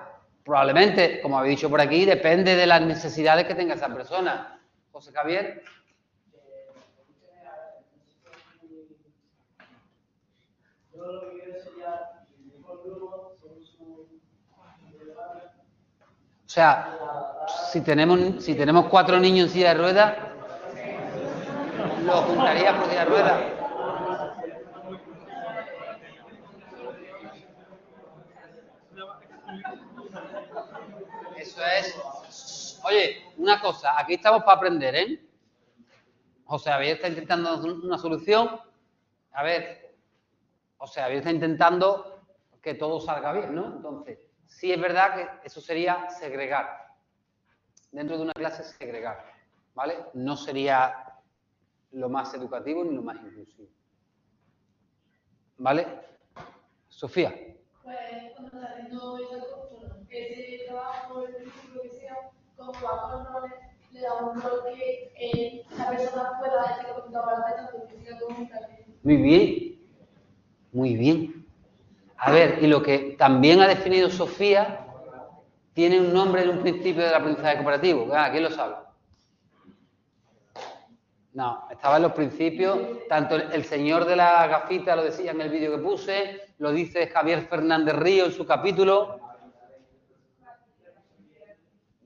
probablemente, como habéis dicho por aquí, depende de las necesidades que tenga esa persona. José Javier. Yo lo que quiero sería el mejor grupo son su. O sea, si tenemos 4 niños en silla de ruedas, los juntaría por silla de ruedas. Eso es. Oye, una cosa, aquí estamos para aprender, ¿eh? José Javier está intentando una solución. A ver, José Javier está intentando que todo salga bien, ¿no? Entonces, sí es verdad que eso sería segregar. Dentro de una clase, segregar, ¿vale? No sería lo más educativo ni lo más inclusivo. ¿Vale? Sofía. Pues cuando está haciendo esa cosa, ese trabajo, el principio que sea, como va con roles, le da un rol que la persona pueda decir que para la meta, porque siga comunicando. Muy bien, muy bien. A ver, y lo que también ha definido Sofía tiene un nombre en un principio del aprendizaje cooperativo. ¿Quién lo sabe? No, estaba en los principios, tanto el señor de la gafita lo decía en el vídeo que puse, lo dice Javier Fernández Río en su capítulo.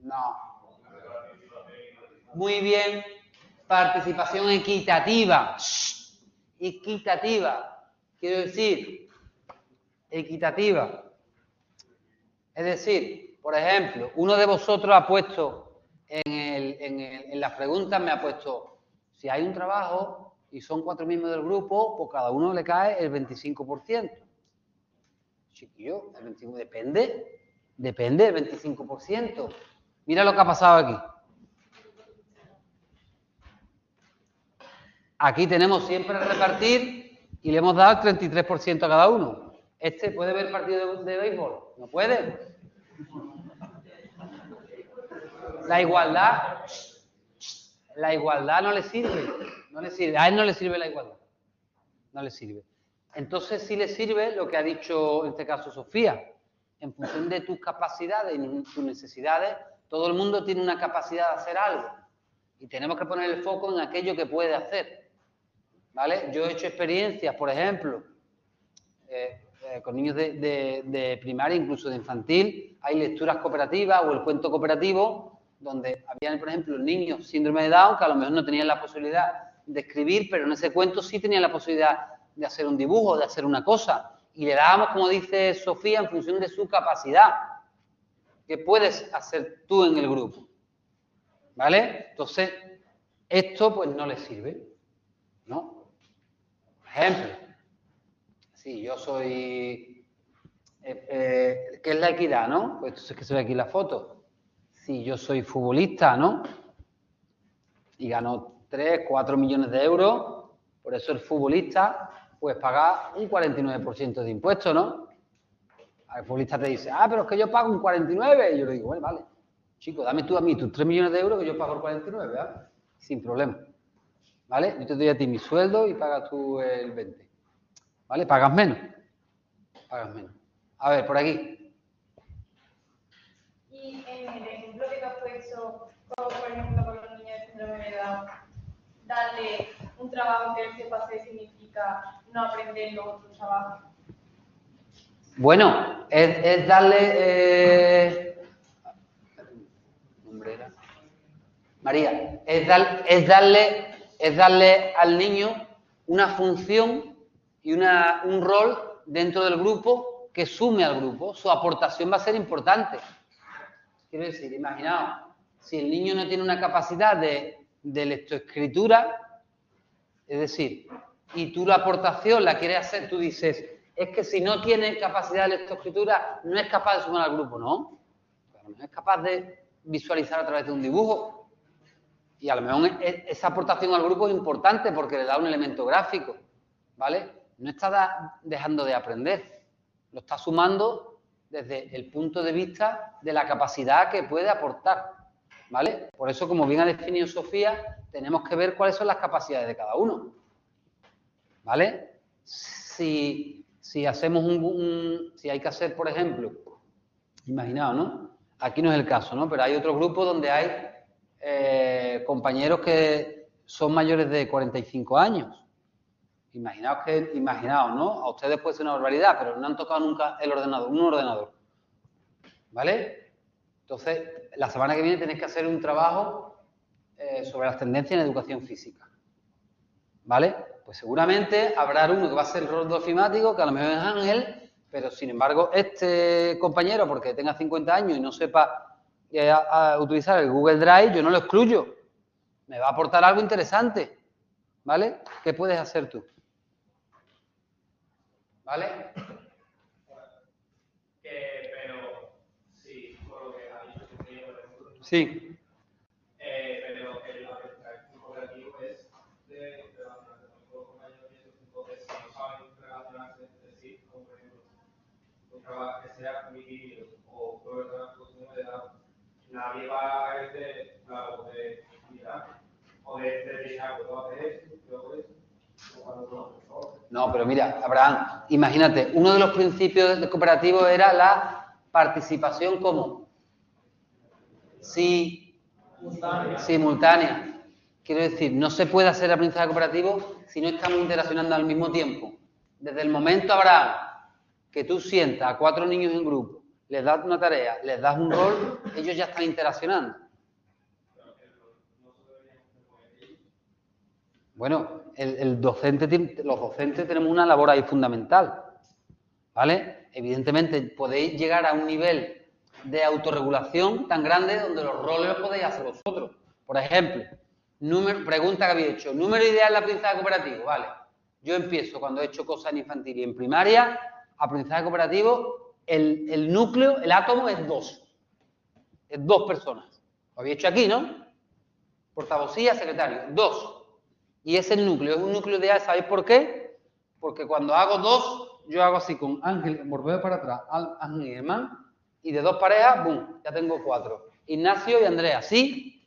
No. Muy bien. Participación equitativa. Shh. Equitativa. Quiero decir, equitativa. Es decir, por ejemplo, uno de vosotros ha puesto en las preguntas, me ha puesto, si hay un trabajo y son 4 miembros del grupo, pues cada uno le cae el 25%. Chiquillo, el 25%, depende del 25%. Mira lo que ha pasado aquí. Aquí tenemos siempre a repartir y le hemos dado el 33% a cada uno. ¿Este puede ver partido de béisbol? ¿No puede? La igualdad no le sirve. No le sirve. A él no le sirve la igualdad. No le sirve. Entonces sí le sirve lo que ha dicho en este caso Sofía. En función de tus capacidades y tus necesidades, todo el mundo tiene una capacidad de hacer algo. Y tenemos que poner el foco en aquello que puede hacer. ¿Vale? Yo he hecho experiencias, por ejemplo, con niños de primaria, incluso de infantil, hay lecturas cooperativas o el cuento cooperativo, donde habían, por ejemplo, niños síndrome de Down que a lo mejor no tenían la posibilidad de escribir, pero en ese cuento sí tenían la posibilidad de hacer un dibujo, de hacer una cosa. Y le dábamos, como dice Sofía, en función de su capacidad. ¿Qué puedes hacer tú en el grupo? ¿Vale? Entonces, esto pues no le sirve, ¿no? Por ejemplo, si yo soy... ¿qué es la equidad, no? Pues entonces que se ve aquí la foto. Si yo soy futbolista, ¿no? Y gano 3, 4 millones de euros, por eso el futbolista pues paga un 49% de impuestos, ¿no? El futbolista te dice, pero es que yo pago un 49%. Y yo le digo, bueno, vale, chico, dame tú a mí tus 3 millones de euros que yo pago el 49%, ¿verdad? Sin problema. ¿Vale? Yo te doy a ti mi sueldo y pagas tú el 20%. ¿Vale? Pagas menos. Pagas menos. A ver, por aquí. Y en el ejemplo que te has puesto, como por ejemplo con los niños de síndrome de Down, darle un trabajo que él sepa hacer significa no aprender los otros trabajos. Bueno, es darle... ¿Nombre era? María, es darle al niño una función y un rol dentro del grupo que sume al grupo. Su aportación va a ser importante. Quiero decir, imaginaos, si el niño no tiene una capacidad de lectoescritura, es decir, y tú la aportación la quieres hacer, tú dices, es que si no tiene capacidad de lectoescritura, no es capaz de sumar al grupo, ¿no? Pero no es capaz de visualizar a través de un dibujo. Y a lo mejor esa aportación al grupo es importante porque le da un elemento gráfico, ¿vale? No está dejando de aprender, lo está sumando desde el punto de vista de la capacidad que puede aportar, ¿vale? Por eso, como bien ha definido Sofía, tenemos que ver cuáles son las capacidades de cada uno, ¿vale? Si hacemos si hay que hacer, por ejemplo, imaginaos, ¿no? Aquí no es el caso, ¿no? Pero hay otro grupo donde hay compañeros que son mayores de 45 años. Imaginaos, ¿no? A ustedes puede ser una barbaridad, pero no han tocado nunca un ordenador. ¿Vale? Entonces, la semana que viene tenéis que hacer un trabajo sobre las tendencias en educación física. ¿Vale? Pues seguramente habrá uno que va a ser el rol ofimático, que a lo mejor es Ángel, pero sin embargo, este compañero, porque tenga 50 años y no sepa a utilizar el Google Drive, yo no lo excluyo. Me va a aportar algo interesante. ¿Vale? ¿Qué puedes hacer tú? ¿Vale? Pero sí, por lo que ha dicho Sofía, por ejemplo. Sí. Pero el aprendizaje cooperativo es de relacionarse con los compañeros y entonces si no saben relacionarse entre sí, como por ejemplo, trabajo que sea muy, o sobre todo en cuestión de edad, nadie va a este lado de mirar, o de dejar, pues, todo esto, todo eso, o cuando todo. No, pero mira, Abraham, imagínate, uno de los principios del cooperativo era la participación como simultánea. Quiero decir, no se puede hacer aprendizaje cooperativo si no estamos interaccionando al mismo tiempo. Desde el momento, Abraham, que tú sientas a 4 niños en grupo, les das una tarea, les das un rol, ellos ya están interaccionando. Bueno, los docentes tenemos una labor ahí fundamental, ¿vale? Evidentemente podéis llegar a un nivel de autorregulación tan grande donde los roles los podéis hacer vosotros. Por ejemplo, pregunta que habéis hecho, número ideal de aprendizaje cooperativo, ¿vale? Yo empiezo cuando he hecho cosas en infantil y en primaria, aprendizaje cooperativo, el núcleo, el átomo es 2. Es 2 personas. Lo habéis hecho aquí, ¿no? Portavocía, secretario, 2. Y es el núcleo, es un núcleo ideal, ¿sabéis por qué? Porque cuando hago 2, yo hago así con Ángel, volver para atrás, Ángel y Germán, y de 2 parejas, ¡bum!, ya tengo 4. Ignacio y Andrea, ¿sí?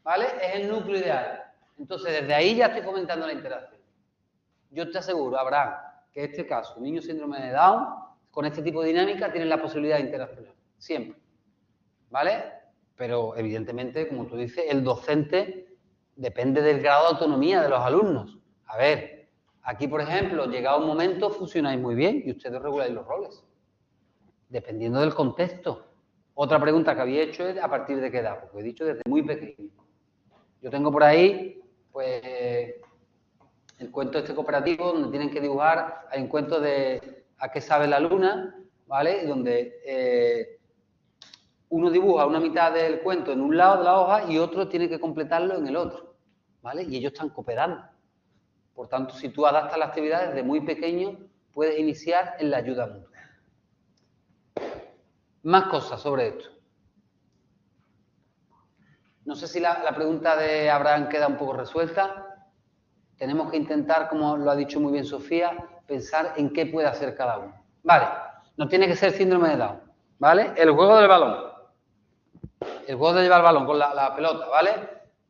¿Vale? Es el núcleo ideal. Entonces, desde ahí ya estoy fomentando la interacción. Yo te aseguro, Abraham, que en este caso, niños síndrome de Down, con este tipo de dinámica, tienen la posibilidad de interaccionar. Siempre. ¿Vale? Pero, evidentemente, como tú dices, el docente depende del grado de autonomía de los alumnos. A ver, aquí, por ejemplo, llegado un momento, funcionáis muy bien y ustedes reguláis los roles. Dependiendo del contexto. Otra pregunta que había hecho es, ¿a partir de qué edad? Porque he dicho desde muy pequeño. Yo tengo por ahí, pues, el cuento este cooperativo, donde tienen que dibujar, hay un cuento de ¿a qué sabe la luna? ¿Vale? Donde uno dibuja una mitad del cuento en un lado de la hoja y otro tiene que completarlo en el otro, ¿vale? Y ellos están cooperando. Por tanto, si tú adaptas la actividad desde muy pequeño, puedes iniciar en la ayuda mutua. Más cosas sobre esto. No sé si la pregunta de Abraham queda un poco resuelta. Tenemos que intentar, como lo ha dicho muy bien Sofía, pensar en qué puede hacer cada uno. Vale, no tiene que ser síndrome de Down, ¿vale? El juego del balón. El juego de llevar el balón con la pelota, ¿vale?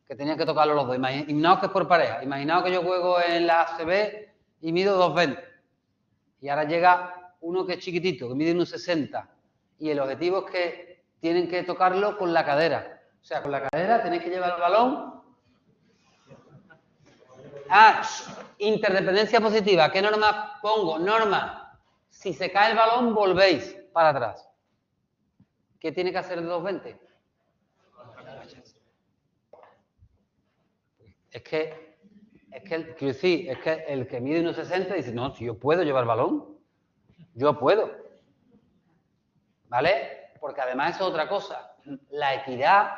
Que tenían que tocarlo los dos. Imaginaos que es por pareja. Imaginaos que yo juego en la ACB y mido 2,20. Y ahora llega uno que es chiquitito, que mide 1,60. Y el objetivo es que tienen que tocarlo con la cadera. O sea, con la cadera tenéis que llevar el balón. Interdependencia positiva. ¿Qué norma pongo? Norma. Si se cae el balón, volvéis para atrás. ¿Qué tiene que hacer el 2,20? Es que el que mide 1,60 dice, no, si yo puedo llevar el balón. Yo puedo. ¿Vale? Porque además eso es otra cosa. La equidad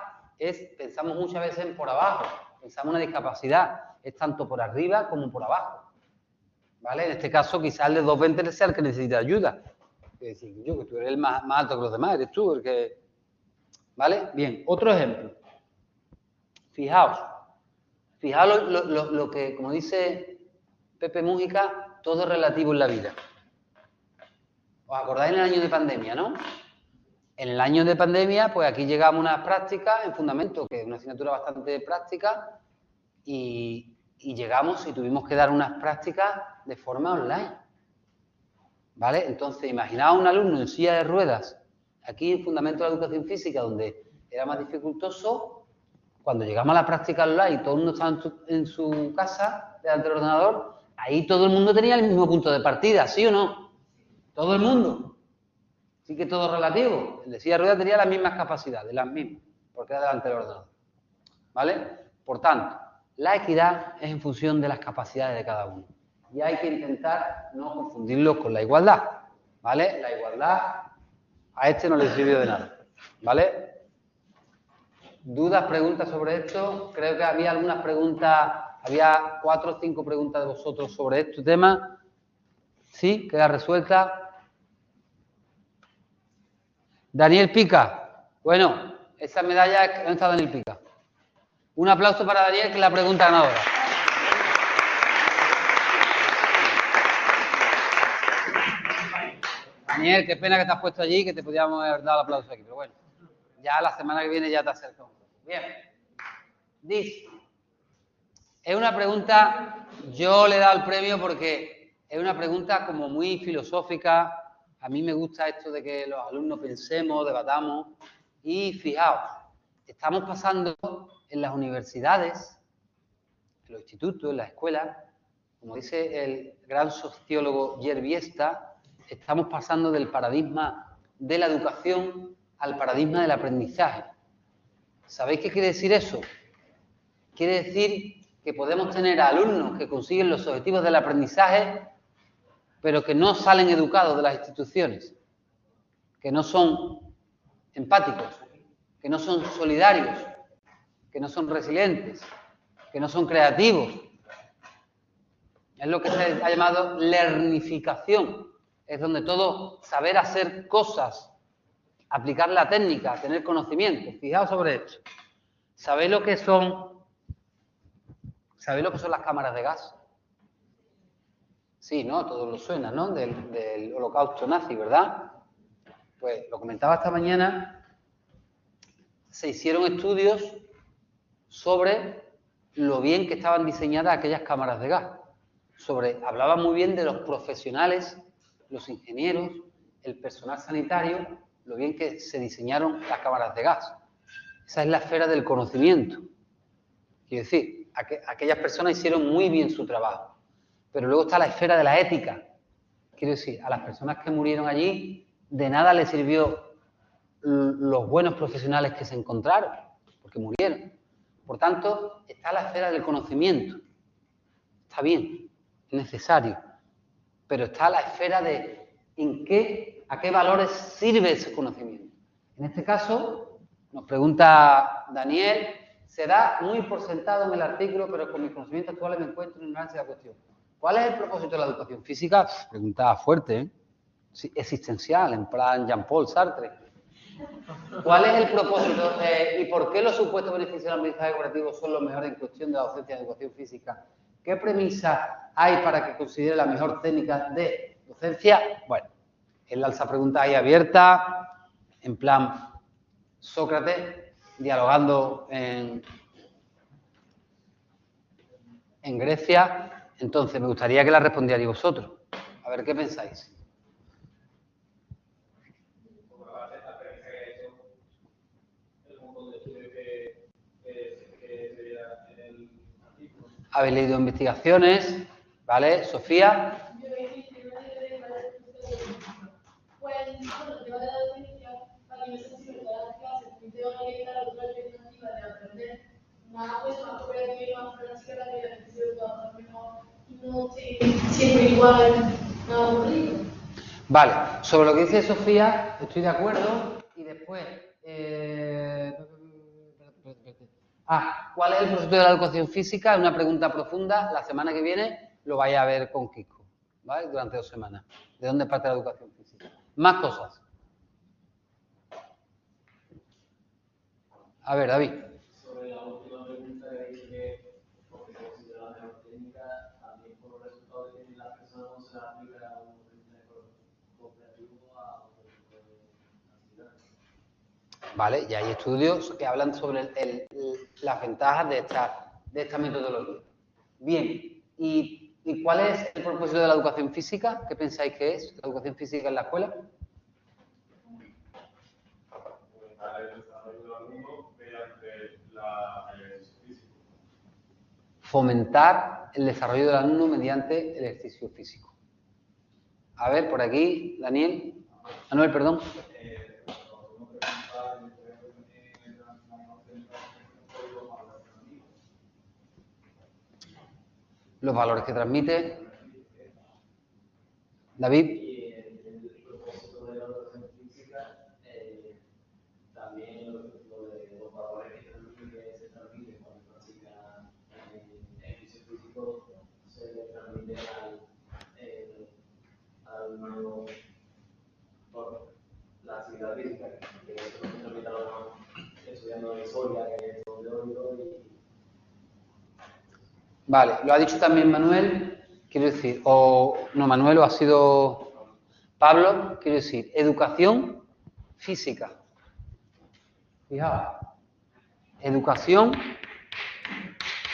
pensamos muchas veces en por abajo. Pensamos en una discapacidad. Es tanto por arriba como por abajo. ¿Vale? En este caso, quizás el de 2,20 sea el que necesita ayuda. Es decir, que tú eres el más alto que los demás, eres tú el que... ¿Vale? Bien, otro ejemplo. Fijaos lo que, como dice Pepe Mújica, todo es relativo en la vida. ¿Os acordáis en el año de pandemia, no? En el año de pandemia, pues aquí llegamos a unas prácticas en fundamento, que es una asignatura bastante práctica, y llegamos y tuvimos que dar unas prácticas de forma online. ¿Vale? Entonces, imaginaos un alumno en silla de ruedas, aquí en fundamento de la educación física, donde era más dificultoso, cuando llegamos a la práctica online y todo el mundo estaba en su casa, delante del ordenador, ahí todo el mundo tenía el mismo punto de partida, ¿sí o no? Todo el mundo. Así que todo relativo. El de silla de ruedas tenía las mismas capacidades, las mismas, porque era delante del ordenador. ¿Vale? Por tanto, la equidad es en función de las capacidades de cada uno. Y hay que intentar no confundirlo con la igualdad. ¿Vale? La igualdad a este no le sirvió de nada. ¿Vale? ¿Dudas, preguntas sobre esto? Creo que había algunas preguntas, había 4 o 5 preguntas de vosotros sobre este tema. ¿Sí? ¿Queda resuelta? Daniel Pica. Bueno, esa medalla, ¿dónde está Daniel Pica? Un aplauso para Daniel, que es la pregunta ganadora. Daniel, qué pena que te has puesto allí, que te podíamos haber dado el aplauso aquí, pero bueno, ya la semana que viene ya te acerco. Bien. Dice, es una pregunta, yo le he dado el premio porque es una pregunta como muy filosófica. A mí me gusta esto de que los alumnos pensemos, debatamos. Y fijaos, estamos pasando en las universidades, en los institutos, en las escuelas, como dice el gran sociólogo Yerbiesta, estamos pasando del paradigma de la educación al paradigma del aprendizaje. ¿Sabéis qué quiere decir eso? Quiere decir que podemos tener alumnos que consiguen los objetivos del aprendizaje, pero que no salen educados de las instituciones, que no son empáticos, que no son solidarios, que no son resilientes, que no son creativos. Es lo que se ha llamado lernificación. Es donde todo saber hacer cosas, aplicar la técnica, tener conocimiento. Fijaos sobre esto. ¿Sabéis lo que son las cámaras de gas? Sí, ¿no? Todo lo suena, ¿no? Del holocausto nazi, ¿verdad? Pues lo comentaba esta mañana. Se hicieron estudios sobre lo bien que estaban diseñadas aquellas cámaras de gas. Hablaba muy bien de los profesionales, los ingenieros, el personal sanitario, lo bien que se diseñaron las cámaras de gas. Esa es la esfera del conocimiento. Quiero decir, aquellas personas hicieron muy bien su trabajo. Pero luego está la esfera de la ética. Quiero decir, a las personas que murieron allí, de nada les sirvió los buenos profesionales que se encontraron, porque murieron. Por tanto, está la esfera del conocimiento. Está bien, es necesario. Pero está la esfera de a qué valores sirve ese conocimiento. En este caso, nos pregunta Daniel, se da muy por sentado en el artículo, pero con mis conocimientos actuales me encuentro en ignorancia de la cuestión. ¿Cuál es el propósito de la educación física? Pregunta fuerte, ¿eh? Sí, existencial, en plan Jean-Paul Sartre. ¿Cuál es el propósito y por qué los supuestos beneficios del aprendizaje cooperativo son los mejores en cuestión de la docencia de educación física? ¿Qué premisa hay para que considere la mejor técnica de docencia? Bueno, él lanza preguntas ahí abiertas, en plan Sócrates, dialogando en Grecia. Entonces, me gustaría que la respondierais vosotros. A ver, ¿qué pensáis? Habéis leído investigaciones, ¿vale? Sofía. Pues, bueno, el tema de la docencia, para mí es sensible a las clases, y tengo que dar otra alternativa de aprender más, pues, más cooperativa y más práctica para que la gente se educa mejor y no siempre igual, nada aburrido. Vale, sobre lo que dice Sofía, estoy de acuerdo. Y después, ¿cuál es el propósito de la educación física? Es una pregunta profunda. La semana que viene lo vais a ver con Kiko, ¿vale? Durante 2 semanas. ¿De dónde parte la educación física? Más cosas. A ver, David. Sobre la última pregunta que dice que porque se considera la mejor técnica, también por los resultados que tienen las personas no se la aplica a un cooperativo a otro tipo de actividades. Vale, y hay estudios que hablan sobre las ventajas de esta metodología. Bien, ¿y cuál es el propósito de la educación física? ¿Qué pensáis que es la educación física en la escuela? Fomentar el desarrollo del alumno mediante el ejercicio físico. A ver, por aquí, Daniel. Manuel, perdón. Los valores que transmite. David. Y el propósito de la educación física, también lo de los valores que se transmiten cuando practica ejercicio físico, se le transmite al humano por la actividad física, que eso se transmite a los estudiando de historia, que es teórico y... Vale, lo ha dicho también Manuel, quiero decir, Manuel, o ha sido... Pablo, quiero decir, educación física. Fijaos, educación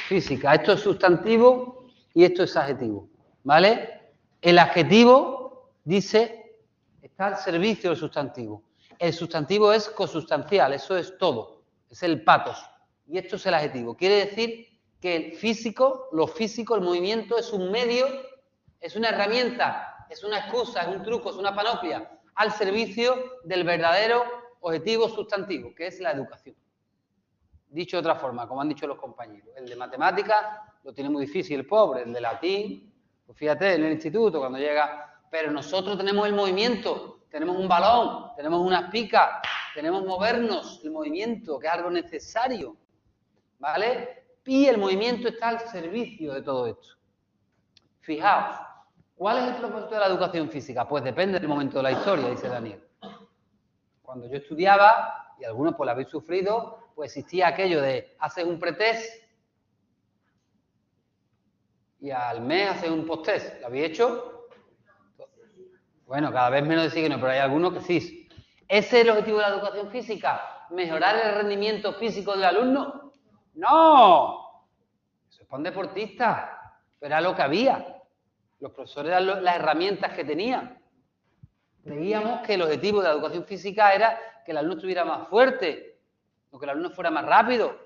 física. Esto es sustantivo y esto es adjetivo, ¿vale? El adjetivo dice, está al servicio del sustantivo. El sustantivo es consustancial, eso es todo, es el patos. Y esto es el adjetivo. Quiere decir que el físico, lo físico, el movimiento es un medio, es una herramienta, es una excusa, es un truco, es una panoplia al servicio del verdadero objetivo sustantivo, que es la educación. Dicho de otra forma, como han dicho los compañeros, el de matemáticas lo tiene muy difícil el pobre, el de latín, pues fíjate, en el instituto cuando llega, pero nosotros tenemos el movimiento, tenemos un balón, tenemos unas picas, tenemos movernos, el movimiento, que es algo necesario, ¿vale? Y el movimiento está al servicio de todo esto. Fijaos, ¿cuál es el propósito de la educación física? Pues depende del momento de la historia, dice Daniel. Cuando yo estudiaba, y algunos pues lo habéis sufrido, pues existía aquello de haces un pretest y al mes haces un posttest. ¿Lo habéis hecho? Bueno, cada vez menos decir que no, pero hay algunos que sí. ¿Ese es el objetivo de la educación física? ¿Mejorar el rendimiento físico del alumno? ¡No! Eso es para un deportista. Pero era lo que había. Los profesores eran las herramientas que tenían. Creíamos que el objetivo de la educación física era que el alumno estuviera más fuerte, o que el alumno fuera más rápido,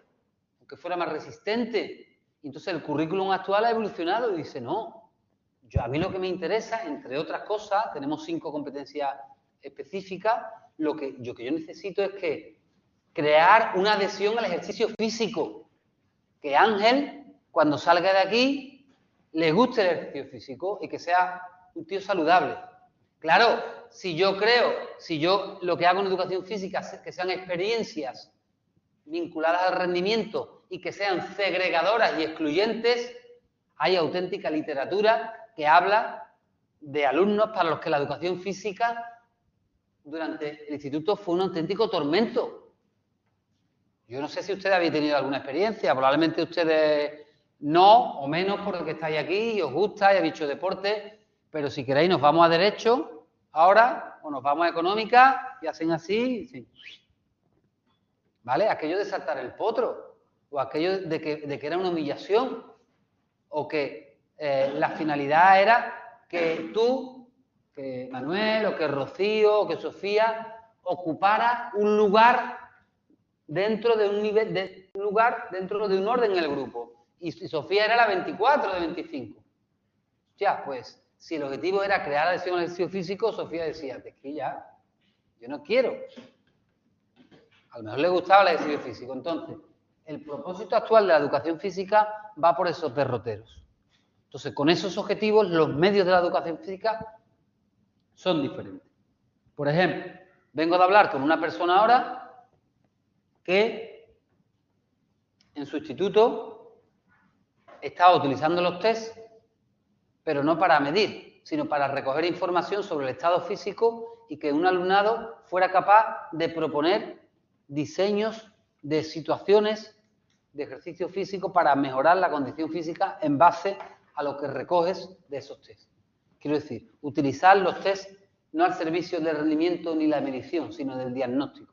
o que fuera más resistente. Y entonces el currículum actual ha evolucionado y dice, no, a mí lo que me interesa, entre otras cosas, tenemos 5 competencias específicas, lo que yo necesito es que crear una adhesión al ejercicio físico. Que Ángel, cuando salga de aquí, le guste el ejercicio físico y que sea un tío saludable. Claro, si yo lo que hago en educación física es que sean experiencias vinculadas al rendimiento y que sean segregadoras y excluyentes, hay auténtica literatura que habla de alumnos para los que la educación física durante el instituto fue un auténtico tormento. Yo no sé si ustedes habéis tenido alguna experiencia, probablemente ustedes no, o menos porque estáis aquí y os gusta y habéis hecho deporte, pero si queréis nos vamos a Derecho ahora, o nos vamos a Económica y hacen así, sí. ¿Vale? Aquello de saltar el potro, o aquello de que era una humillación, o que la finalidad era que tú, que Manuel, o que Rocío, o que Sofía, ocupara un lugar dentro de un nivel, dentro de un orden en el grupo. Y Sofía era la 24 de 25. Ya, pues, si el objetivo era crear adhesión al ejercicio físico, Sofía decía, es que ya, yo no quiero. A lo mejor le gustaba el ejercicio físico. Entonces, el propósito actual de la educación física va por esos derroteros. Entonces, con esos objetivos, los medios de la educación física son diferentes. Por ejemplo, vengo de hablar con una persona ahora que en su instituto estaba utilizando los test, pero no para medir, sino para recoger información sobre el estado físico y que un alumnado fuera capaz de proponer diseños de situaciones de ejercicio físico para mejorar la condición física en base a lo que recoges de esos test. Quiero decir, utilizar los test no al servicio del rendimiento ni la medición, sino del diagnóstico.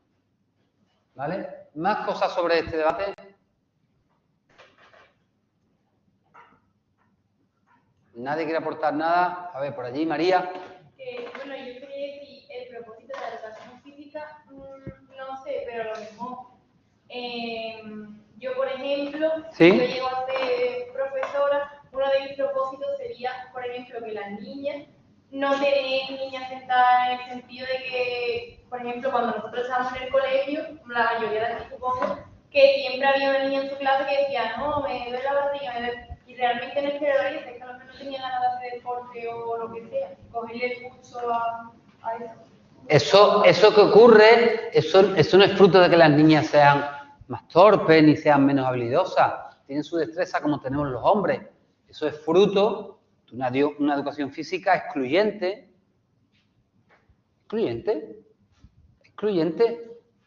¿Vale? ¿Más cosas sobre este debate? ¿Nadie quiere aportar nada? A ver, por allí, María. Bueno, yo quería decir, el propósito de la educación física, no sé, pero a lo mejor, yo por ejemplo, ¿Sí? si yo llego a ser profesora, uno de mis propósitos sería, por ejemplo, que las niñas no tener niñas sentadas en el sentido de que, por ejemplo, cuando nosotros estábamos en el colegio, la mayoría de aquí supongo, que siempre había una niña en su clase que decía, no, me duele la barriga, me duele. Y realmente en el cerebro es que a lo mejor no tenía ganas de hacer deporte o lo que sea, cogerle el gusto a eso. Eso que ocurre, eso no es fruto de que las niñas sean más torpes ni sean menos habilidosas. Tienen su destreza como tenemos los hombres. Eso es fruto de una educación física excluyente. Excluyente.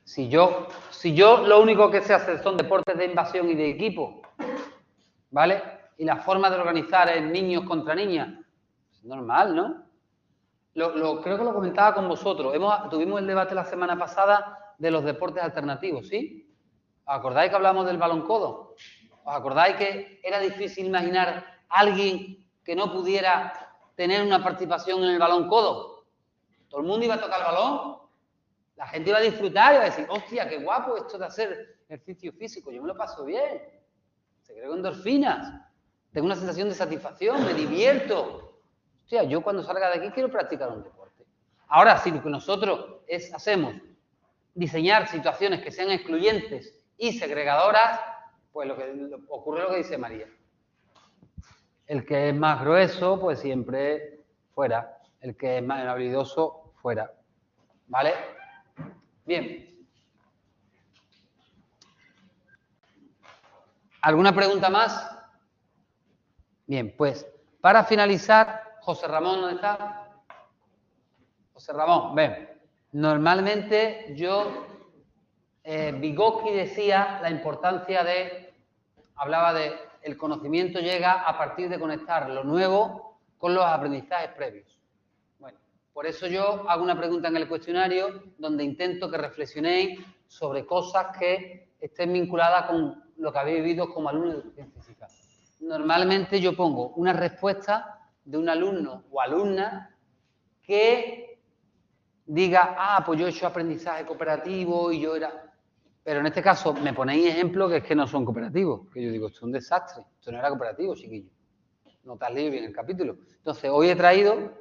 Si yo lo único que sé hacer son deportes de invasión y de equipo, ¿vale? Y la forma de organizar es niños contra niñas, es normal, ¿no? Creo que lo comentaba con vosotros. Tuvimos el debate la semana pasada de los deportes alternativos, ¿sí? ¿Os acordáis que hablamos del balón codo? ¿Os acordáis que era difícil imaginar a alguien que no pudiera tener una participación en el balón codo? Todo el mundo iba a tocar el balón, la gente iba a disfrutar y iba a decir, hostia, qué guapo esto de hacer ejercicio físico, yo me lo paso bien, se creo endorfinas, tengo una sensación de satisfacción, me divierto. Hostia, yo cuando salga de aquí quiero practicar un deporte. Ahora, si lo que nosotros hacemos diseñar situaciones que sean excluyentes y segregadoras, pues ocurre lo que dice María. El que es más grueso, pues siempre fuera. El que es más habilidoso, fuera. ¿Vale? Bien. ¿Alguna pregunta más? Bien, pues para finalizar, José Ramón, ¿dónde está? José Ramón, ven. Normalmente Vygotsky decía la importancia hablaba de el conocimiento llega a partir de conectar lo nuevo con los aprendizajes previos. Bueno, por eso yo hago una pregunta en el cuestionario donde intento que reflexionéis sobre cosas que estén vinculadas con lo que habéis vivido como alumnos de educación física. Normalmente yo pongo una respuesta de un alumno o alumna que diga, pues yo he hecho aprendizaje cooperativo y yo era... Pero en este caso me ponéis ejemplos que es que no son cooperativos. Que yo digo, esto es un desastre. Esto no era cooperativo, chiquillo. No te has leído bien el capítulo. Entonces, hoy he traído...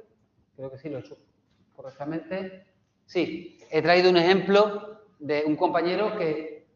Creo que sí lo he hecho correctamente. Sí, he traído un ejemplo de un compañero que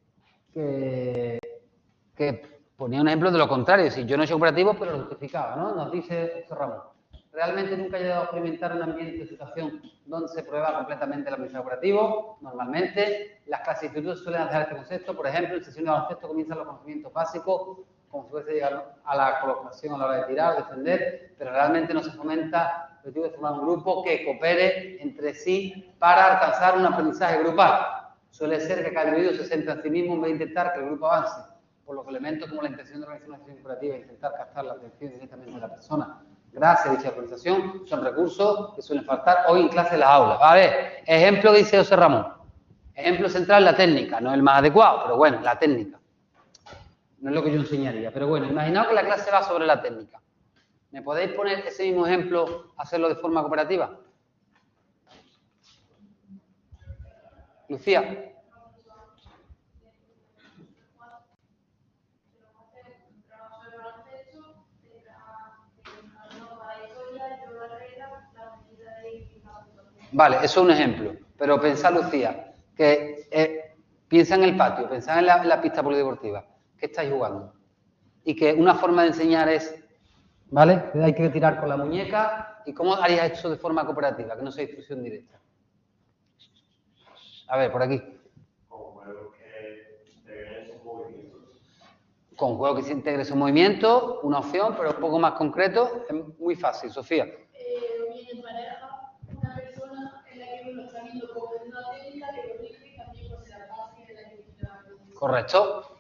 ponía un ejemplo de lo contrario. Es decir, yo no he hecho cooperativo, pero lo justificaba, ¿no? Nos dice José Ramón. Realmente nunca he llegado a experimentar un ambiente de situación donde se prueba completamente el aprendizaje operativo. Normalmente, las clases de institutos suelen hacer este concepto. Por ejemplo, en sesión de baloncesto comienzan los conocimientos básicos, como si fuese llegar a la colocación a la hora de tirar, defender, pero realmente no se fomenta el objetivo de formar un grupo que coopere entre sí para alcanzar un aprendizaje grupal. Suele ser que cada individuo se centra en sí mismo en vez de intentar que el grupo avance, por los elementos como la intención de organizar una acción cooperativa e intentar captar la atención directamente de la persona. Gracias a dicha organización son recursos que suelen faltar hoy en clase en las aulas. A ver, ejemplo que dice José Ramón. Ejemplo central, la técnica. No es el más adecuado, pero bueno, la técnica. No es lo que yo enseñaría. Pero bueno, imaginaos que la clase va sobre la técnica. ¿Me podéis poner ese mismo ejemplo, hacerlo de forma cooperativa? Lucía. Vale, eso es un ejemplo. Pero pensad, Lucía, que piensa en el patio, pensad en la pista polideportiva, que estáis jugando. Y que una forma de enseñar es, ¿vale? Que hay que tirar con la muñeca. ¿Y cómo harías esto de forma cooperativa, que no sea instrucción directa? A ver, por aquí. Con juegos que integren esos movimientos. Con juegos que se integre esos movimientos, una opción, pero un poco más concreto, es muy fácil, Sofía. Bien en pareja, una persona en la que uno está viendo como una técnica que corrige también por la base de la actividad. Correcto.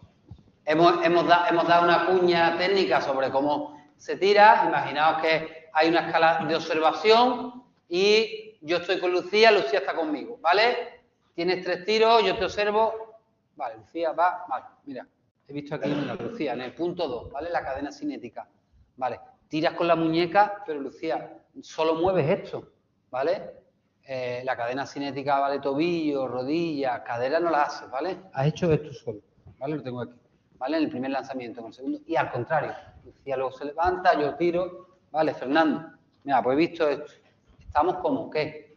Hemos dado una cuña técnica sobre cómo se tira. Imaginaos que hay una escala de observación y yo estoy con Lucía, Lucía está conmigo, ¿vale? Tienes 3 tiros, yo te observo. Vale, Lucía va, vale, mira, he visto aquí una Lucía, en el punto 2, ¿vale? La cadena cinética, ¿vale? Tiras con la muñeca, pero Lucía, solo mueves esto, ¿vale? La cadena cinética, ¿vale? Tobillo, rodilla, cadera no la haces, ¿vale? Has hecho esto solo, ¿vale? Lo tengo aquí, ¿vale? En el primer lanzamiento, en el segundo, y al contrario, Lucía luego se levanta, yo tiro, ¿vale? Fernando, mira, pues he visto esto. Estamos como, ¿qué?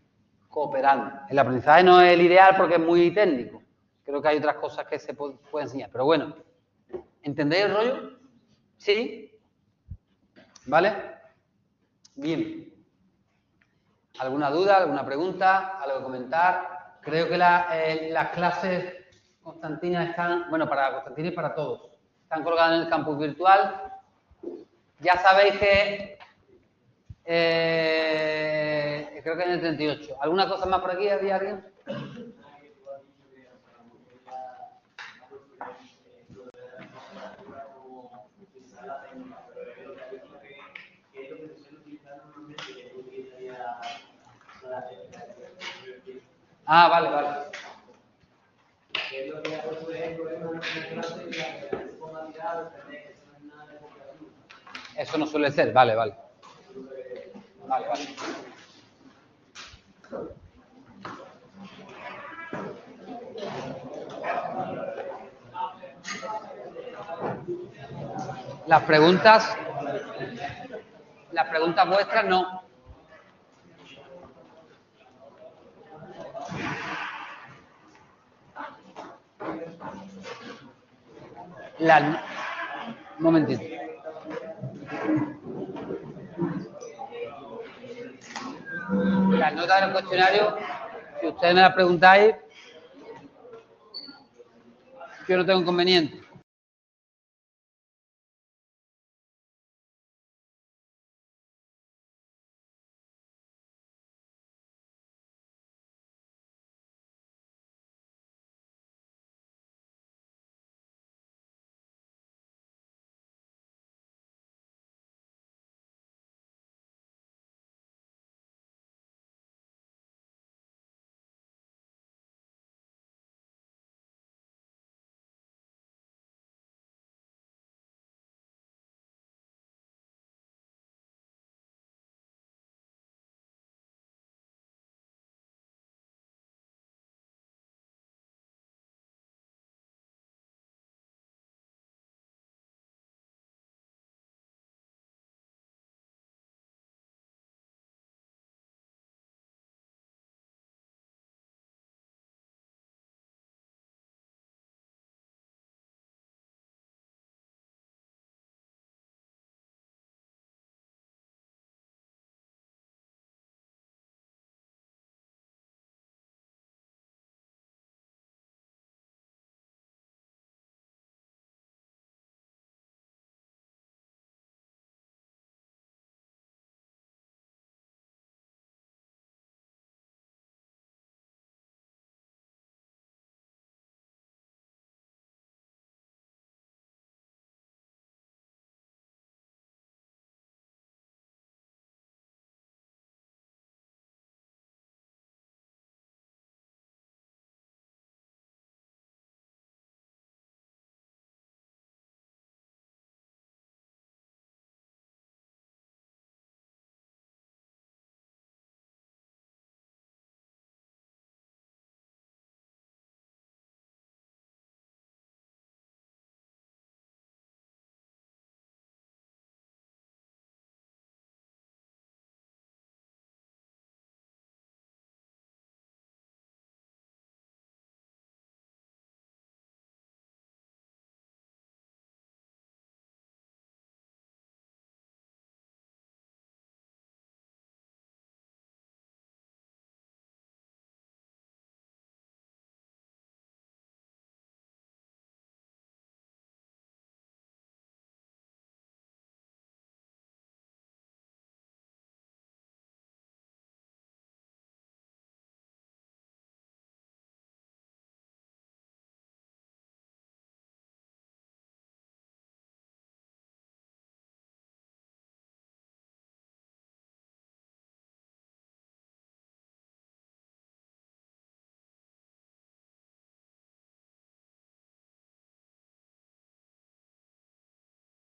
Cooperando. El aprendizaje no es el ideal porque es muy técnico. Creo que hay otras cosas que se pueden enseñar, pero bueno, ¿entendéis el rollo? ¿Sí? ¿Vale? Bien. ¿Alguna duda, alguna pregunta, algo que comentar? Creo que las clases constantinas están, bueno, para Constantina y para todos, están colgadas en el campus virtual. Ya sabéis que creo que en el 38. ¿Alguna cosa más por aquí? ¿Había alguien? Ah, vale, vale. Que es lo que ha puesto de problema en la clase y la formalidad, que eso no es nada de cooperativo. Eso no suele ser, vale, vale. Vale, vale. Las preguntas vuestras no. Un momentito. Las notas del cuestionario, si ustedes me las preguntáis, yo no tengo inconveniente.